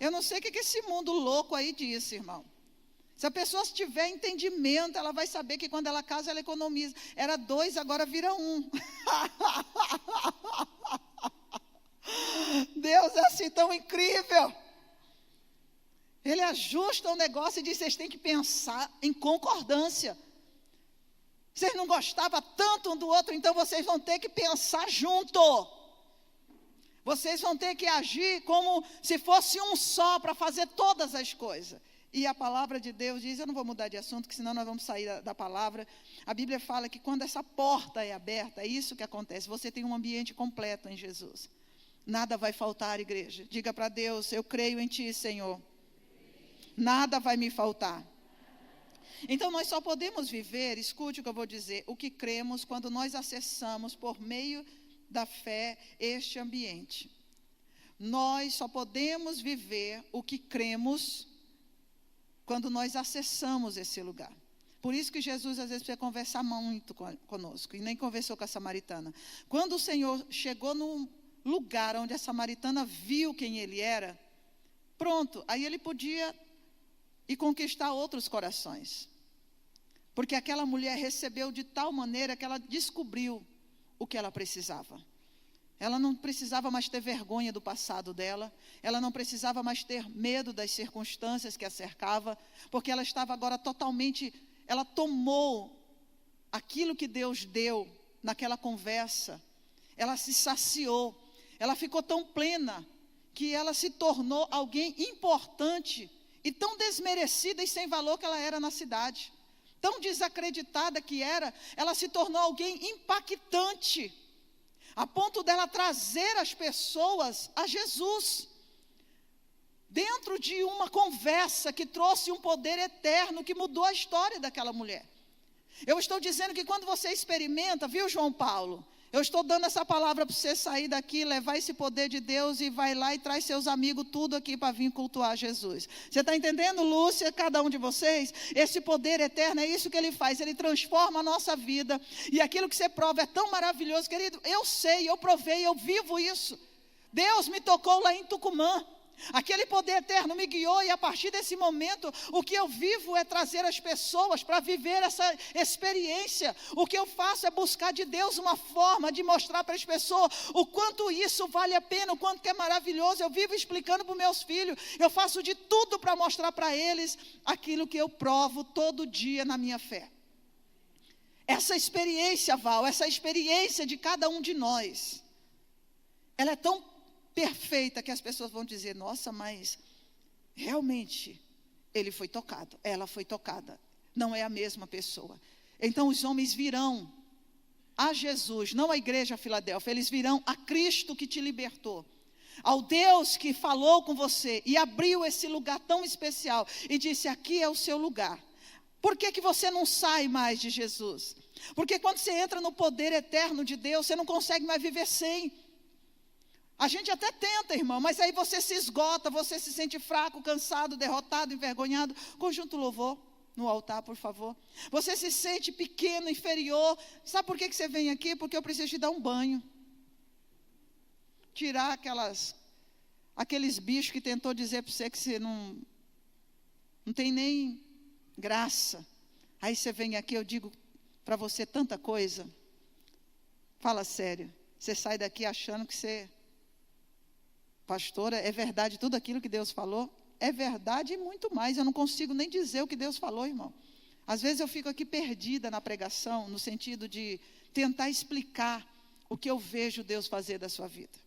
Eu não sei o que esse mundo louco aí disse, irmão. Se a pessoa tiver entendimento, ela vai saber que quando ela casa, ela economiza. Era 2, agora vira 1. Deus é assim tão incrível. Ele ajusta o negócio e diz, vocês têm que pensar em concordância. Vocês não gostavam tanto um do outro, então vocês vão ter que pensar junto. Vocês vão ter que agir como se fosse um só para fazer todas as coisas. E a palavra de Deus diz, eu não vou mudar de assunto, que senão nós vamos sair da palavra. A Bíblia fala que quando essa porta é aberta, é isso que acontece. Você tem um ambiente completo em Jesus. Nada vai faltar, igreja. Diga para Deus, eu creio em Ti, Senhor. Nada vai me faltar. Então nós só podemos viver, escute o que eu vou dizer, o que cremos quando nós acessamos por meio da fé este ambiente. Nós só podemos viver o que cremos quando nós acessamos esse lugar. Por isso que Jesus às vezes precisa conversar muito conosco, e nem conversou com a samaritana. Quando o Senhor chegou num lugar onde a samaritana viu quem Ele era, pronto, aí Ele podia e conquistar outros corações. Porque aquela mulher recebeu de tal maneira que ela descobriu o que ela precisava. Ela não precisava mais ter vergonha do passado dela. Ela não precisava mais ter medo das circunstâncias que a cercava. Porque ela estava agora totalmente... Ela tomou aquilo que Deus deu naquela conversa. Ela se saciou. Ela ficou tão plena que ela se tornou alguém importante e tão desmerecida e sem valor que ela era na cidade. Tão desacreditada que era, ela se tornou alguém impactante, a ponto dela trazer as pessoas a Jesus, dentro de uma conversa que trouxe um poder eterno, que mudou a história daquela mulher. Eu estou dizendo que quando você experimenta, viu, João Paulo? Eu estou dando essa palavra para você sair daqui, levar esse poder de Deus e vai lá e traz seus amigos tudo aqui para vir cultuar Jesus. Você está entendendo, Lúcia, cada um de vocês? Esse poder eterno, é isso que Ele faz, Ele transforma a nossa vida. E aquilo que você prova é tão maravilhoso, querido. Eu sei, eu provei, eu vivo isso. Deus me tocou lá em Tucumã. Aquele poder eterno me guiou e a partir desse momento o que eu vivo é trazer as pessoas para viver essa experiência. O que eu faço é buscar de Deus uma forma de mostrar para as pessoas o quanto isso vale a pena, o quanto que é maravilhoso. Eu vivo explicando para os meus filhos, eu faço de tudo para mostrar para eles aquilo que eu provo todo dia na minha fé. Essa experiência, Val, essa experiência de cada um de nós, ela é tão perfeita que as pessoas vão dizer, nossa, mas realmente ele foi tocado, ela foi tocada, não é a mesma pessoa. Então os homens virão a Jesus, não a igreja Filadélfia, eles virão a Cristo que te libertou, ao Deus que falou com você e abriu esse lugar tão especial e disse, aqui é o seu lugar. Por que que você não sai mais de Jesus? Porque quando você entra no poder eterno de Deus, você não consegue mais viver sem. A gente até tenta, irmão, mas aí você se esgota, você se sente fraco, cansado, derrotado, envergonhado. Conjunto louvor no altar, por favor. Você se sente pequeno, inferior. Sabe por que você vem aqui? Porque eu preciso te dar um banho. Tirar aqueles bichos que tentou dizer para você que você não tem nem graça. Aí você vem aqui, eu digo para você tanta coisa. Fala sério. Você sai daqui achando que você... Pastora, é verdade tudo aquilo que Deus falou? É verdade e muito mais. Eu não consigo nem dizer o que Deus falou, irmão. Às vezes eu fico aqui perdida na pregação, no sentido de tentar explicar o que eu vejo Deus fazer da sua vida.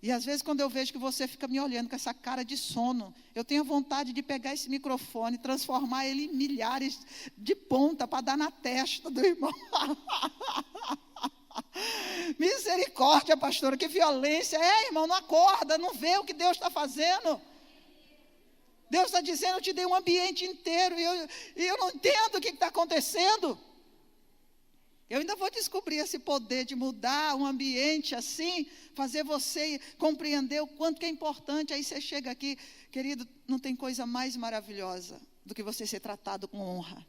E às vezes quando eu vejo que você fica me olhando com essa cara de sono, eu tenho vontade de pegar esse microfone, transformar ele em milhares de ponta para dar na testa do irmão. Misericórdia, pastora, que violência. Irmão, não acorda, não vê o que Deus está fazendo. Deus está dizendo, eu te dei um ambiente inteiro e eu não entendo o que está acontecendo. Eu ainda vou descobrir esse poder de mudar um ambiente assim, fazer você compreender o quanto que é importante. Aí você chega aqui, querido, não tem coisa mais maravilhosa do que você ser tratado com honra.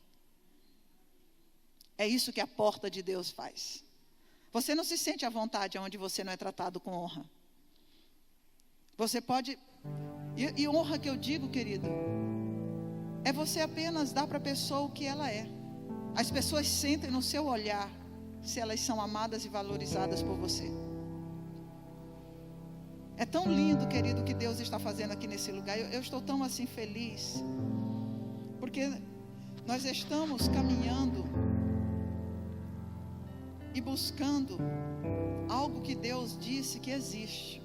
É isso que a porta de Deus faz. Você não se sente à vontade onde você não é tratado com honra. Você pode... E honra que eu digo, querido, é você apenas dar para a pessoa o que ela é. As pessoas sentem no seu olhar se elas são amadas e valorizadas por você. É tão lindo, querido, o que Deus está fazendo aqui nesse lugar. Eu estou tão assim feliz, porque nós estamos caminhando e buscando algo que Deus disse que existe.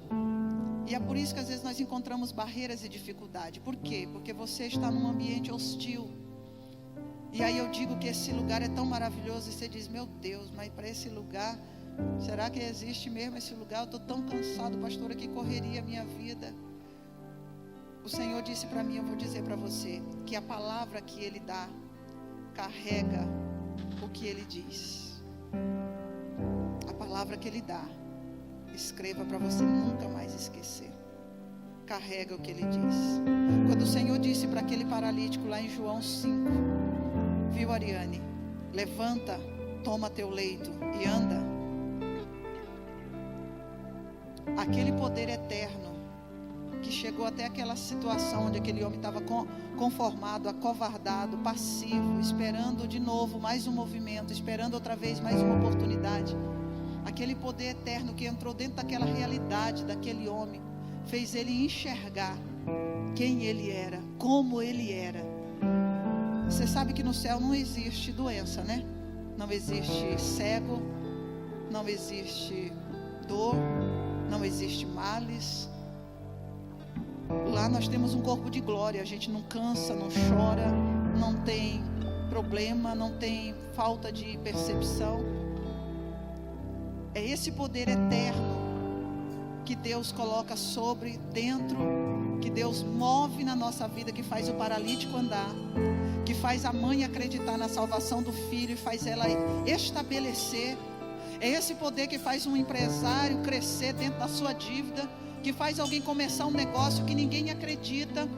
E é por isso que às vezes nós encontramos barreiras e dificuldade. Por quê? Porque você está num ambiente hostil. E aí eu digo que esse lugar é tão maravilhoso e você diz, meu Deus, mas para esse lugar, será que existe mesmo esse lugar? Eu estou tão cansado, pastora, que correria a minha vida. O Senhor disse para mim, eu vou dizer para você, que a palavra que Ele dá carrega o que Ele diz. A palavra que Ele dá, escreva para você nunca mais esquecer. Carrega o que Ele diz. Quando o Senhor disse para aquele paralítico lá em João 5, viu, Ariane? Levanta, toma teu leito e anda. Aquele poder eterno que chegou até aquela situação onde aquele homem estava conformado, acovardado, passivo, esperando de novo mais um movimento, esperando outra vez mais uma oportunidade. Aquele poder eterno que entrou dentro daquela realidade daquele homem, fez ele enxergar quem ele era, como ele era. Você sabe que no céu não existe doença, né? Não existe cego, não existe dor, não existe males. Lá nós temos um corpo de glória, a gente não cansa, não chora, não tem problema, não tem falta de percepção. É esse poder eterno que Deus coloca sobre, dentro, que Deus move na nossa vida, que faz o paralítico andar, que faz a mãe acreditar na salvação do filho e faz ela estabelecer. É esse poder que faz um empresário crescer dentro da sua dívida, que faz alguém começar um negócio que ninguém acredita.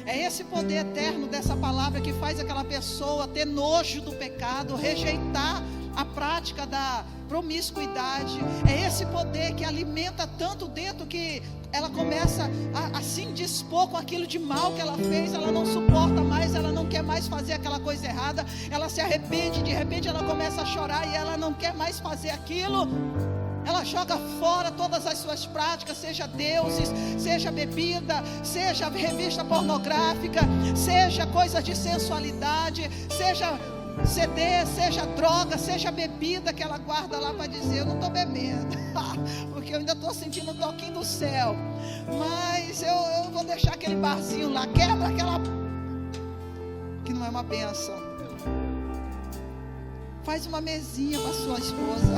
É esse poder eterno dessa palavra que faz aquela pessoa ter nojo do pecado, rejeitar a prática da promiscuidade. É esse poder que alimenta tanto dentro que ela começa a se indispor com aquilo de mal que ela fez. Ela não suporta mais, ela não quer mais fazer aquela coisa errada. Ela se arrepende, de repente ela começa a chorar e ela não quer mais fazer aquilo. Ela joga fora todas as suas práticas, seja deuses, seja bebida, seja revista pornográfica, seja coisas de sensualidade, seja CD, seja droga, seja bebida que ela guarda lá para dizer: eu não estou bebendo, porque eu ainda estou sentindo um toquinho do céu, mas eu vou deixar aquele barzinho lá, quebra aquela, que não é uma bênção. Faz uma mesinha para sua esposa.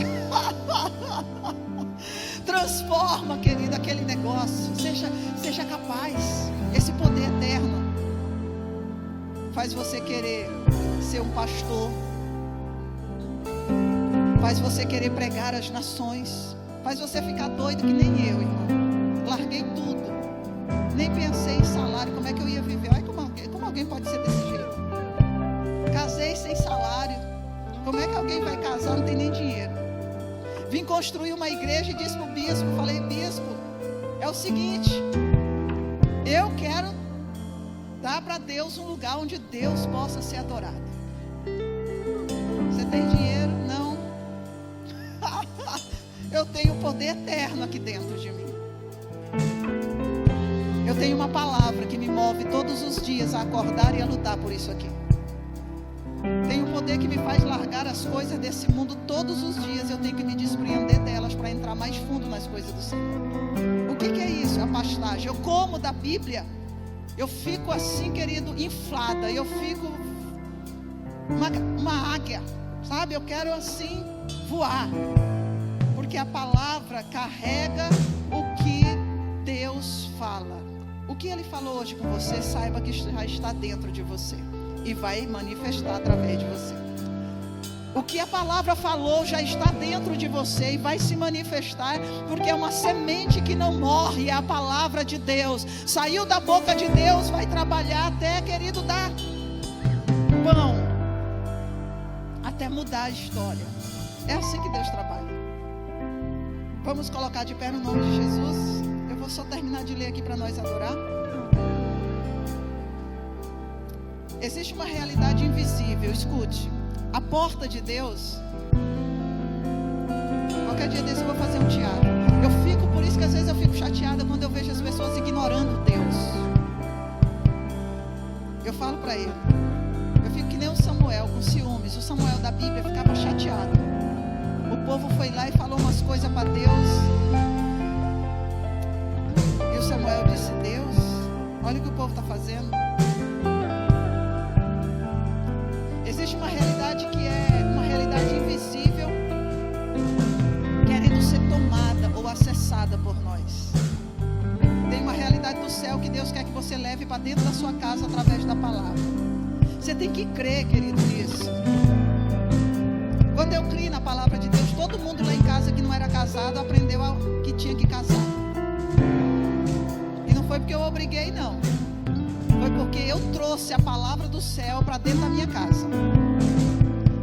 Transforma, querido, aquele negócio. Seja capaz. Esse poder eterno faz você querer ser um pastor. Faz você querer pregar às nações. Faz você ficar doido que nem eu, irmão. Larguei tudo. Nem pensei em salário. Como é que eu ia viver? Ai, como alguém pode ser desse jeito? Casei sem salário. Como é que alguém vai casar, não tem nem dinheiro? Vim construir uma igreja e disse para o bispo, falei: bispo, é o seguinte, eu quero dar para Deus um lugar onde Deus possa ser adorado. Você tem dinheiro? Não. Eu tenho o poder eterno aqui dentro de mim. Eu tenho uma palavra que me move todos os dias a acordar e a lutar por isso aqui. Tem um poder que me faz largar as coisas desse mundo todos os dias. Eu tenho que me despreender delas para entrar mais fundo nas coisas do Senhor. O que é isso? A pastagem. Eu como da Bíblia. Eu fico assim, querido, inflada. Eu fico uma águia, sabe? Eu quero assim voar. Porque a palavra carrega o que Deus fala. O que Ele falou hoje com você, saiba que já está dentro de você e vai manifestar através de você. O que a palavra falou já está dentro de você e vai se manifestar, porque é uma semente que não morre, é a palavra de Deus. Saiu da boca de Deus, vai trabalhar até, querido, dar pão, até mudar a história. É assim que Deus trabalha. Vamos colocar de pé no nome de Jesus. Eu vou só terminar de ler aqui para nós adorar. Existe uma realidade invisível, escute. A porta de Deus. Qualquer dia desse eu vou fazer um teatro. Por isso que às vezes eu fico chateada quando eu vejo as pessoas ignorando Deus. Eu falo para ele. Eu fico que nem o Samuel, com ciúmes. O Samuel da Bíblia ficava chateado. O povo foi lá e falou umas coisas para Deus. E o Samuel disse: Deus, olha o que o povo está fazendo. Existe uma realidade que é uma realidade invisível, querendo ser tomada ou acessada por nós. Tem uma realidade do céu que Deus quer que você leve para dentro da sua casa através da palavra. Você tem que crer, querido, nisso. Quando eu criei na palavra de Deus, todo mundo lá em casa que não era casado aprendeu que tinha que casar. E não foi porque eu obriguei, não. Foi porque eu trouxe a palavra do céu para dentro da minha casa.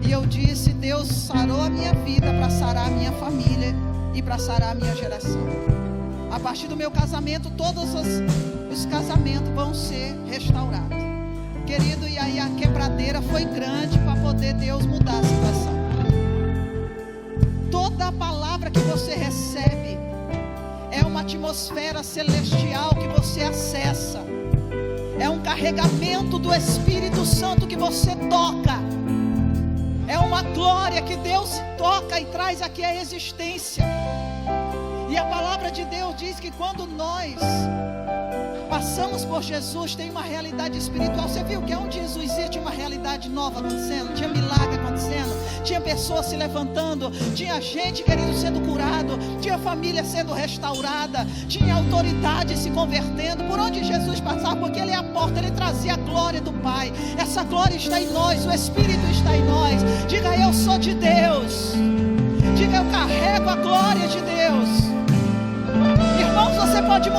E eu disse: Deus sarou a minha vida para sarar a minha família e para sarar a minha geração. A partir do meu casamento, todos os casamentos vão ser restaurados. Querido, e aí a quebradeira foi grande para poder Deus mudar a situação. Toda a palavra que você recebe é uma atmosfera celestial que você acessa. É um carregamento do Espírito Santo que você toca. É uma glória que Deus toca e traz aqui à existência. E a palavra de Deus diz que quando nós passamos por Jesus, tem uma realidade espiritual. Você viu que onde Jesus ia tinha uma realidade nova acontecendo, tinha milagre acontecendo, tinha pessoas se levantando, tinha gente, querido, sendo curado, tinha família sendo restaurada, tinha autoridade se convertendo. Por onde Jesus passava, porque Ele é a porta, Ele trazia a glória do Pai. Essa glória está em nós, o Espírito está em nós. Diga: eu sou de Deus. Diga: eu carrego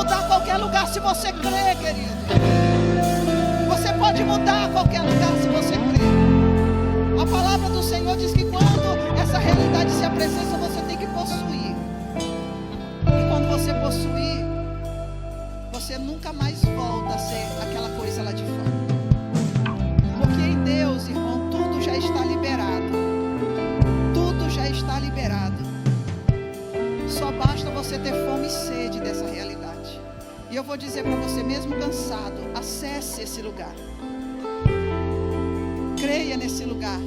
mudar qualquer lugar se você crer, querido. Você pode mudar qualquer lugar se você crer. A palavra do Senhor diz que quando essa realidade se apresenta, você tem que possuir. E quando você possuir, você nunca mais volta a ser aquela coisa lá de fora. Porque em Deus, irmão, tudo já está liberado. Tudo já está liberado. Só basta você ter fome e sede dessa realidade. E eu vou dizer para você, mesmo cansado, acesse esse lugar. Creia nesse lugar.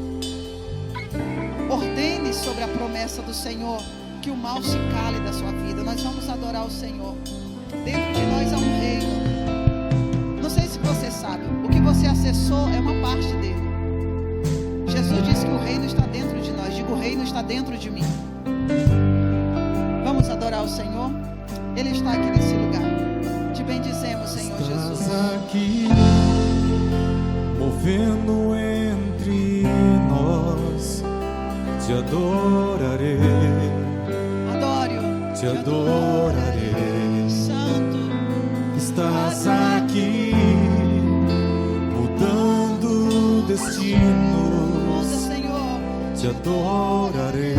Ordene sobre a promessa do Senhor, que o mal se cale da sua vida. Nós vamos adorar o Senhor. Dentro de nós há um reino. Não sei se você sabe, o que você acessou é uma parte dele. Jesus disse que o reino está dentro de nós. Digo, o reino está dentro de mim. Vamos adorar o Senhor? Ele está aqui nesse lugar. Te bendizemos, Senhor Jesus. Estás aqui, movendo entre nós. Te adorarei. Adore-o. Te adorarei. Santo. Estás aqui, mudando destinos. Muda, Senhor. Te adorarei.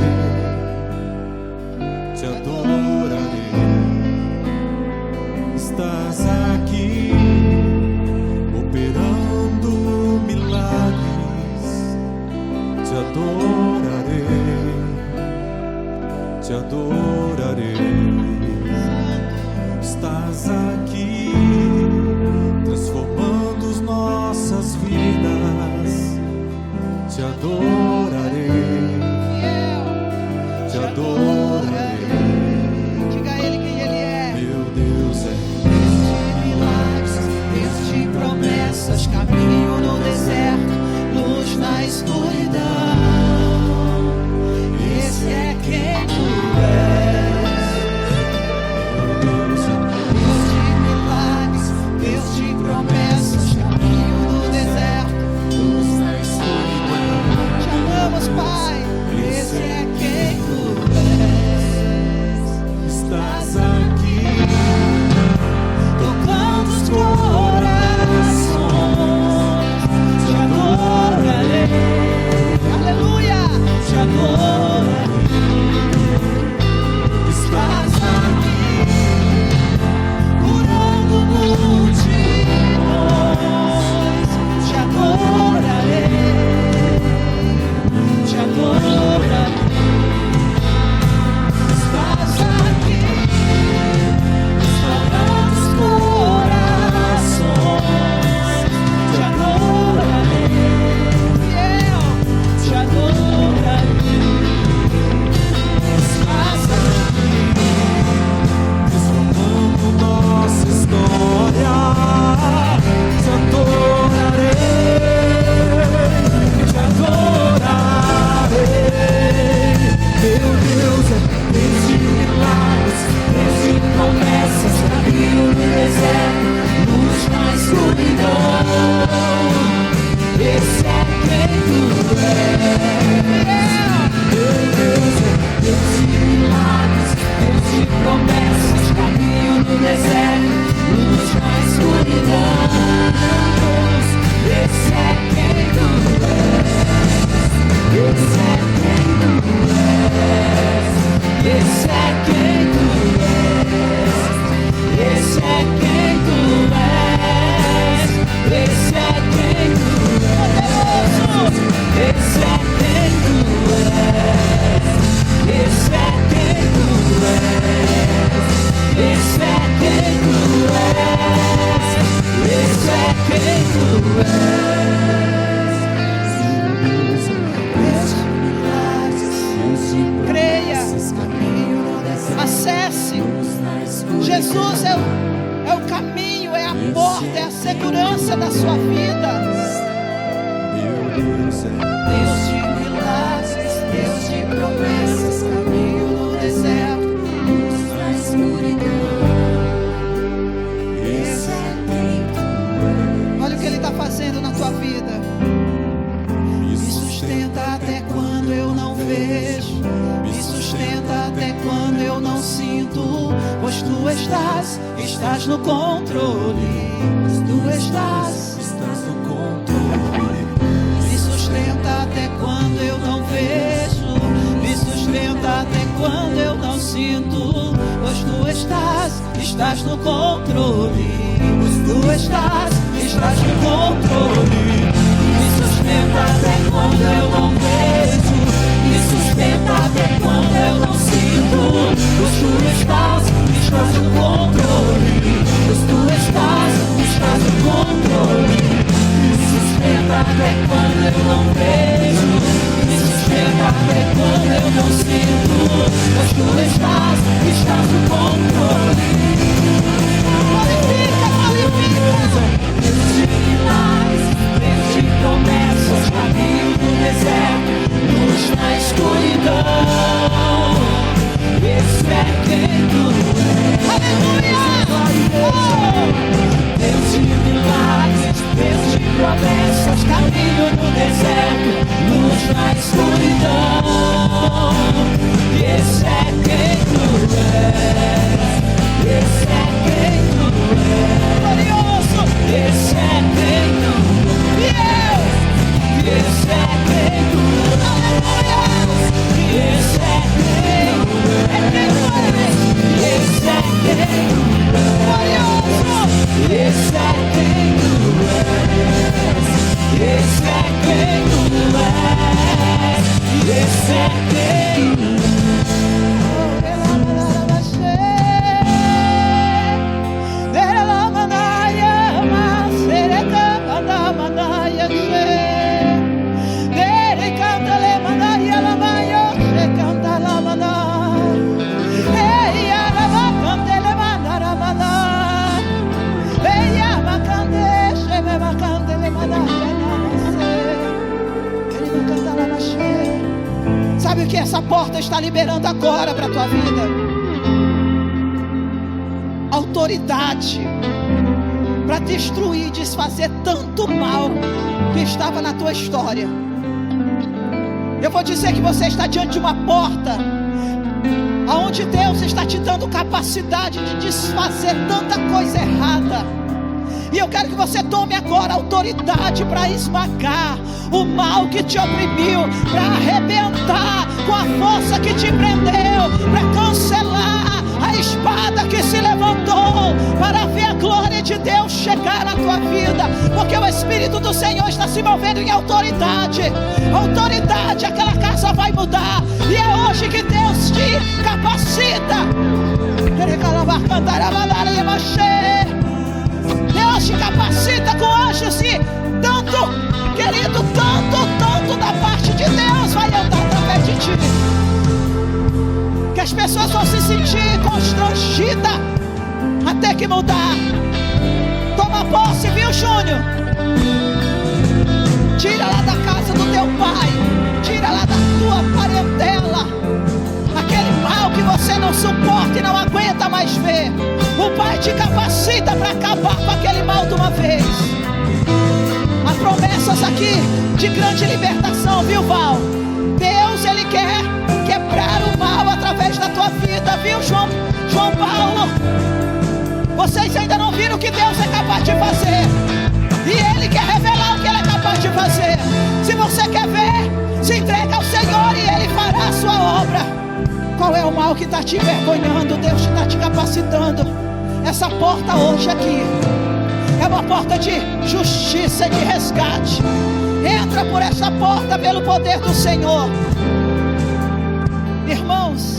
Te adorarei. Estás aqui, operando milagres. Te adorarei. Te adorarei. Estás aqui, transformando as nossas vidas. Te adorarei. Te adorarei. Diga a Ele quem Ele é. Meu Deus é Deus de milagres, Deus de promessas, caminho no deserto, luz na escuridão. Esse é quem tu és. Deus de milagres, Deus de promessas, caminho no deserto, luz na escuridão. Te amamos, Pai. Esse é quem tu és. Estás aqui, Tocando os corações, te adorarei. Aleluia, te adorarei. Estás aqui, curando multidões, te adorarei, te adorarei. Estás aqui, restaurando os corações, te adorarei, fiel, te adorarei. Estás aqui, transformando nossa história. Te adorarei. Te adorarei. Meu Deus é Deus de milagres, Deus de promessas, caminho no deserto, luz na escuridão. Esse é quem tu és. Meu Deus é Deus de milagres, Deus de promessas, caminho no deserto, luz na escuridão. Esse é quem tu és. Esse é quem tu és. Esse é quem tu és. Esse é quem tu és. Esse é quem tu és. Esse é quem tu és. Esse é quem tu és. Esse é quem tu és. Esse é quem tu és. Creia, acesse. Jesus é o caminho, é a porta, é a segurança da sua vida. Deus de milagres, Deus de promessas, caminho no deserto, luz na escuridão. Esse é quem tu és. Olha o que Ele está fazendo na tua vida. Me sustenta até quando eu não vejo, me sustenta até quando eu não sinto, pois tu estás no controle. Tu estás no controle. Me sustenta até quando eu não vejo, me sustenta até quando eu não sinto, pois tu estás no controle. Pois tu estás no controle. Me sustenta até quando eu não vejo, me sustenta até quando eu não sinto, pois tu estás no controle. Pois tu estás no controle. Me sustenta até quando eu não vejo, me sustenta até quando eu não sinto, pois tu estás no controle. Deus de milagres, Deus de promessas, caminho no deserto, luz na escuridão. Esse é quem tu és. Aleluia! Deus de milagres, Deus de promessas, caminho no deserto, luz na escuridão. Esse é quem tu és. Esse é quem tu és. Glorioso! Esse é quem tu és. Esse é quem tu és. Aleluia! Esse é quem tu és. Esse é quem tu és. Glorioso! Esse é quem tu és. Esse é quem tu és. Esse é quem tu és. Sabe o que essa porta está liberando agora para a tua vida? Autoridade para destruir, desfazer tanto mal que estava na tua história. Eu vou dizer que você está diante de uma porta aonde Deus está te dando capacidade de desfazer tanta coisa errada. E eu quero que você tome agora autoridade para esmagar o mal que te oprimiu, para arrebentar com a força que te prendeu, para cancelar a espada que se levantou, para ver a glória de Deus chegar na tua vida, porque o Espírito do Senhor está se movendo em autoridade. Autoridade, aquela casa vai mudar, e é hoje que Deus te capacita. Deus te capacita com anjos e tanto, querido, tanto da parte de Deus vai andar através de ti, que as pessoas vão se sentir constrangidas até que mudar. Toma posse, viu, Júnior? Tira lá da casa do teu pai, tira lá da tua parentela aquele mal que você não suporta e não aguenta mais ver. O Pai te capacita para acabar com aquele mal de uma vez. Há promessas aqui de grande libertação, viu, Val? Deus, Ele quer quebrar o mal através da tua vida, viu, João Paulo? Vocês ainda não viram o que Deus é capaz de fazer, e Ele quer revelar o que Ele é capaz de fazer. Se você quer ver, se entrega ao Senhor e Ele fará a sua obra. Qual é o mal que está te envergonhando? Deus está te capacitando. Essa porta hoje aqui é uma porta de justiça, de resgate. Entra por essa porta pelo poder do Senhor. Irmãos,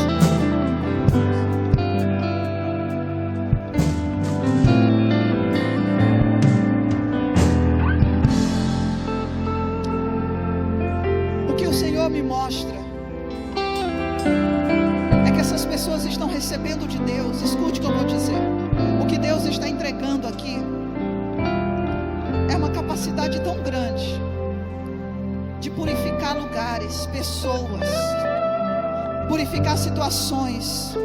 o que o Senhor me mostra é que essas pessoas estão recebendo de Deus. Escute o que eu vou dizer. O que Deus está entregando aqui é uma capacidade tão grande de purificar lugares, pessoas, purificar situações.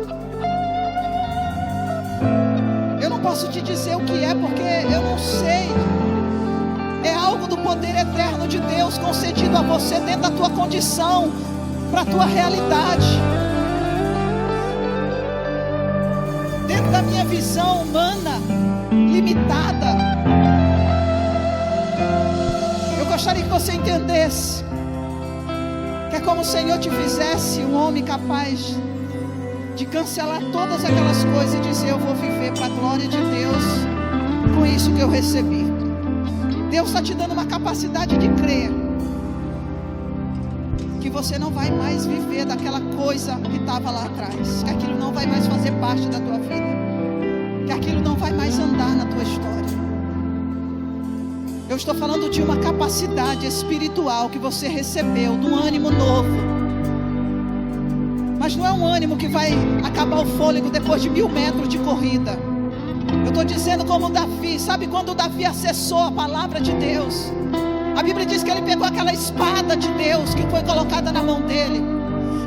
Eu não posso te dizer o que é, porque eu não sei. É algo do poder eterno de Deus concedido a você dentro da tua condição, para a tua realidade. humana, limitada. Eu gostaria que você entendesse que é como o Senhor te fizesse um homem capaz de cancelar todas aquelas coisas e dizer: eu vou viver para a glória de Deus com isso que eu recebi. Deus está te dando uma capacidade de crer que você não vai mais viver daquela coisa que estava lá atrás, que aquilo não vai mais fazer parte da tua vida, que aquilo não vai mais andar na tua história. Eu estou falando de uma capacidade espiritual que você recebeu, de um ânimo novo. Mas não é um ânimo que vai acabar o fôlego depois de 1000 metros de corrida. Eu estou dizendo como Davi. Sabe quando Davi acessou a palavra de Deus? A Bíblia diz que ele pegou aquela espada de Deus que foi colocada na mão dele,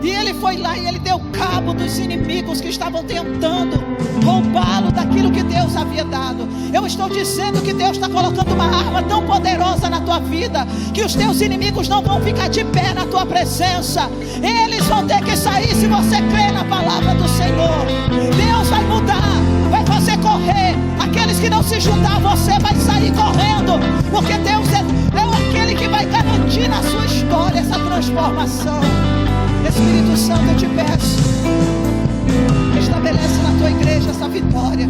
e ele foi lá e ele deu cabo dos inimigos que estavam tentando roubá-lo daquilo que Deus havia dado. Eu estou dizendo que Deus está colocando uma arma tão poderosa na tua vida, que os teus inimigos não vão ficar de pé na tua presença. Eles vão ter que sair se você crer na palavra do Senhor. Deus vai mudar, vai fazer correr. Aqueles que não se juntar a você vai sair correndo, porque Deus é aquele que vai garantir na sua história essa transformação. Espírito Santo, eu te peço, estabelece na tua igreja essa vitória.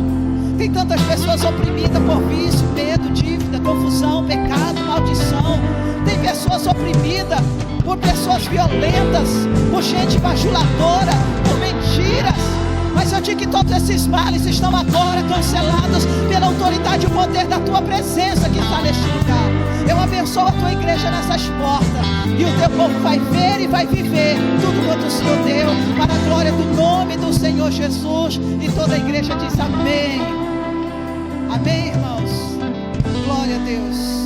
Tem tantas pessoas oprimidas por vício, medo, dívida, confusão, pecado, maldição. Tem pessoas oprimidas por pessoas violentas, por gente bajuladora, por mentiras. Mas eu digo que todos esses males estão agora cancelados pela autoridade e o poder da tua presença que está neste lugar. Eu abençoo a tua igreja nessas portas, e o teu povo vai ver e vai viver tudo quanto o Senhor deu, para a glória do nome do Senhor Jesus. E toda a igreja diz amém. Amém, irmãos. Glória a Deus.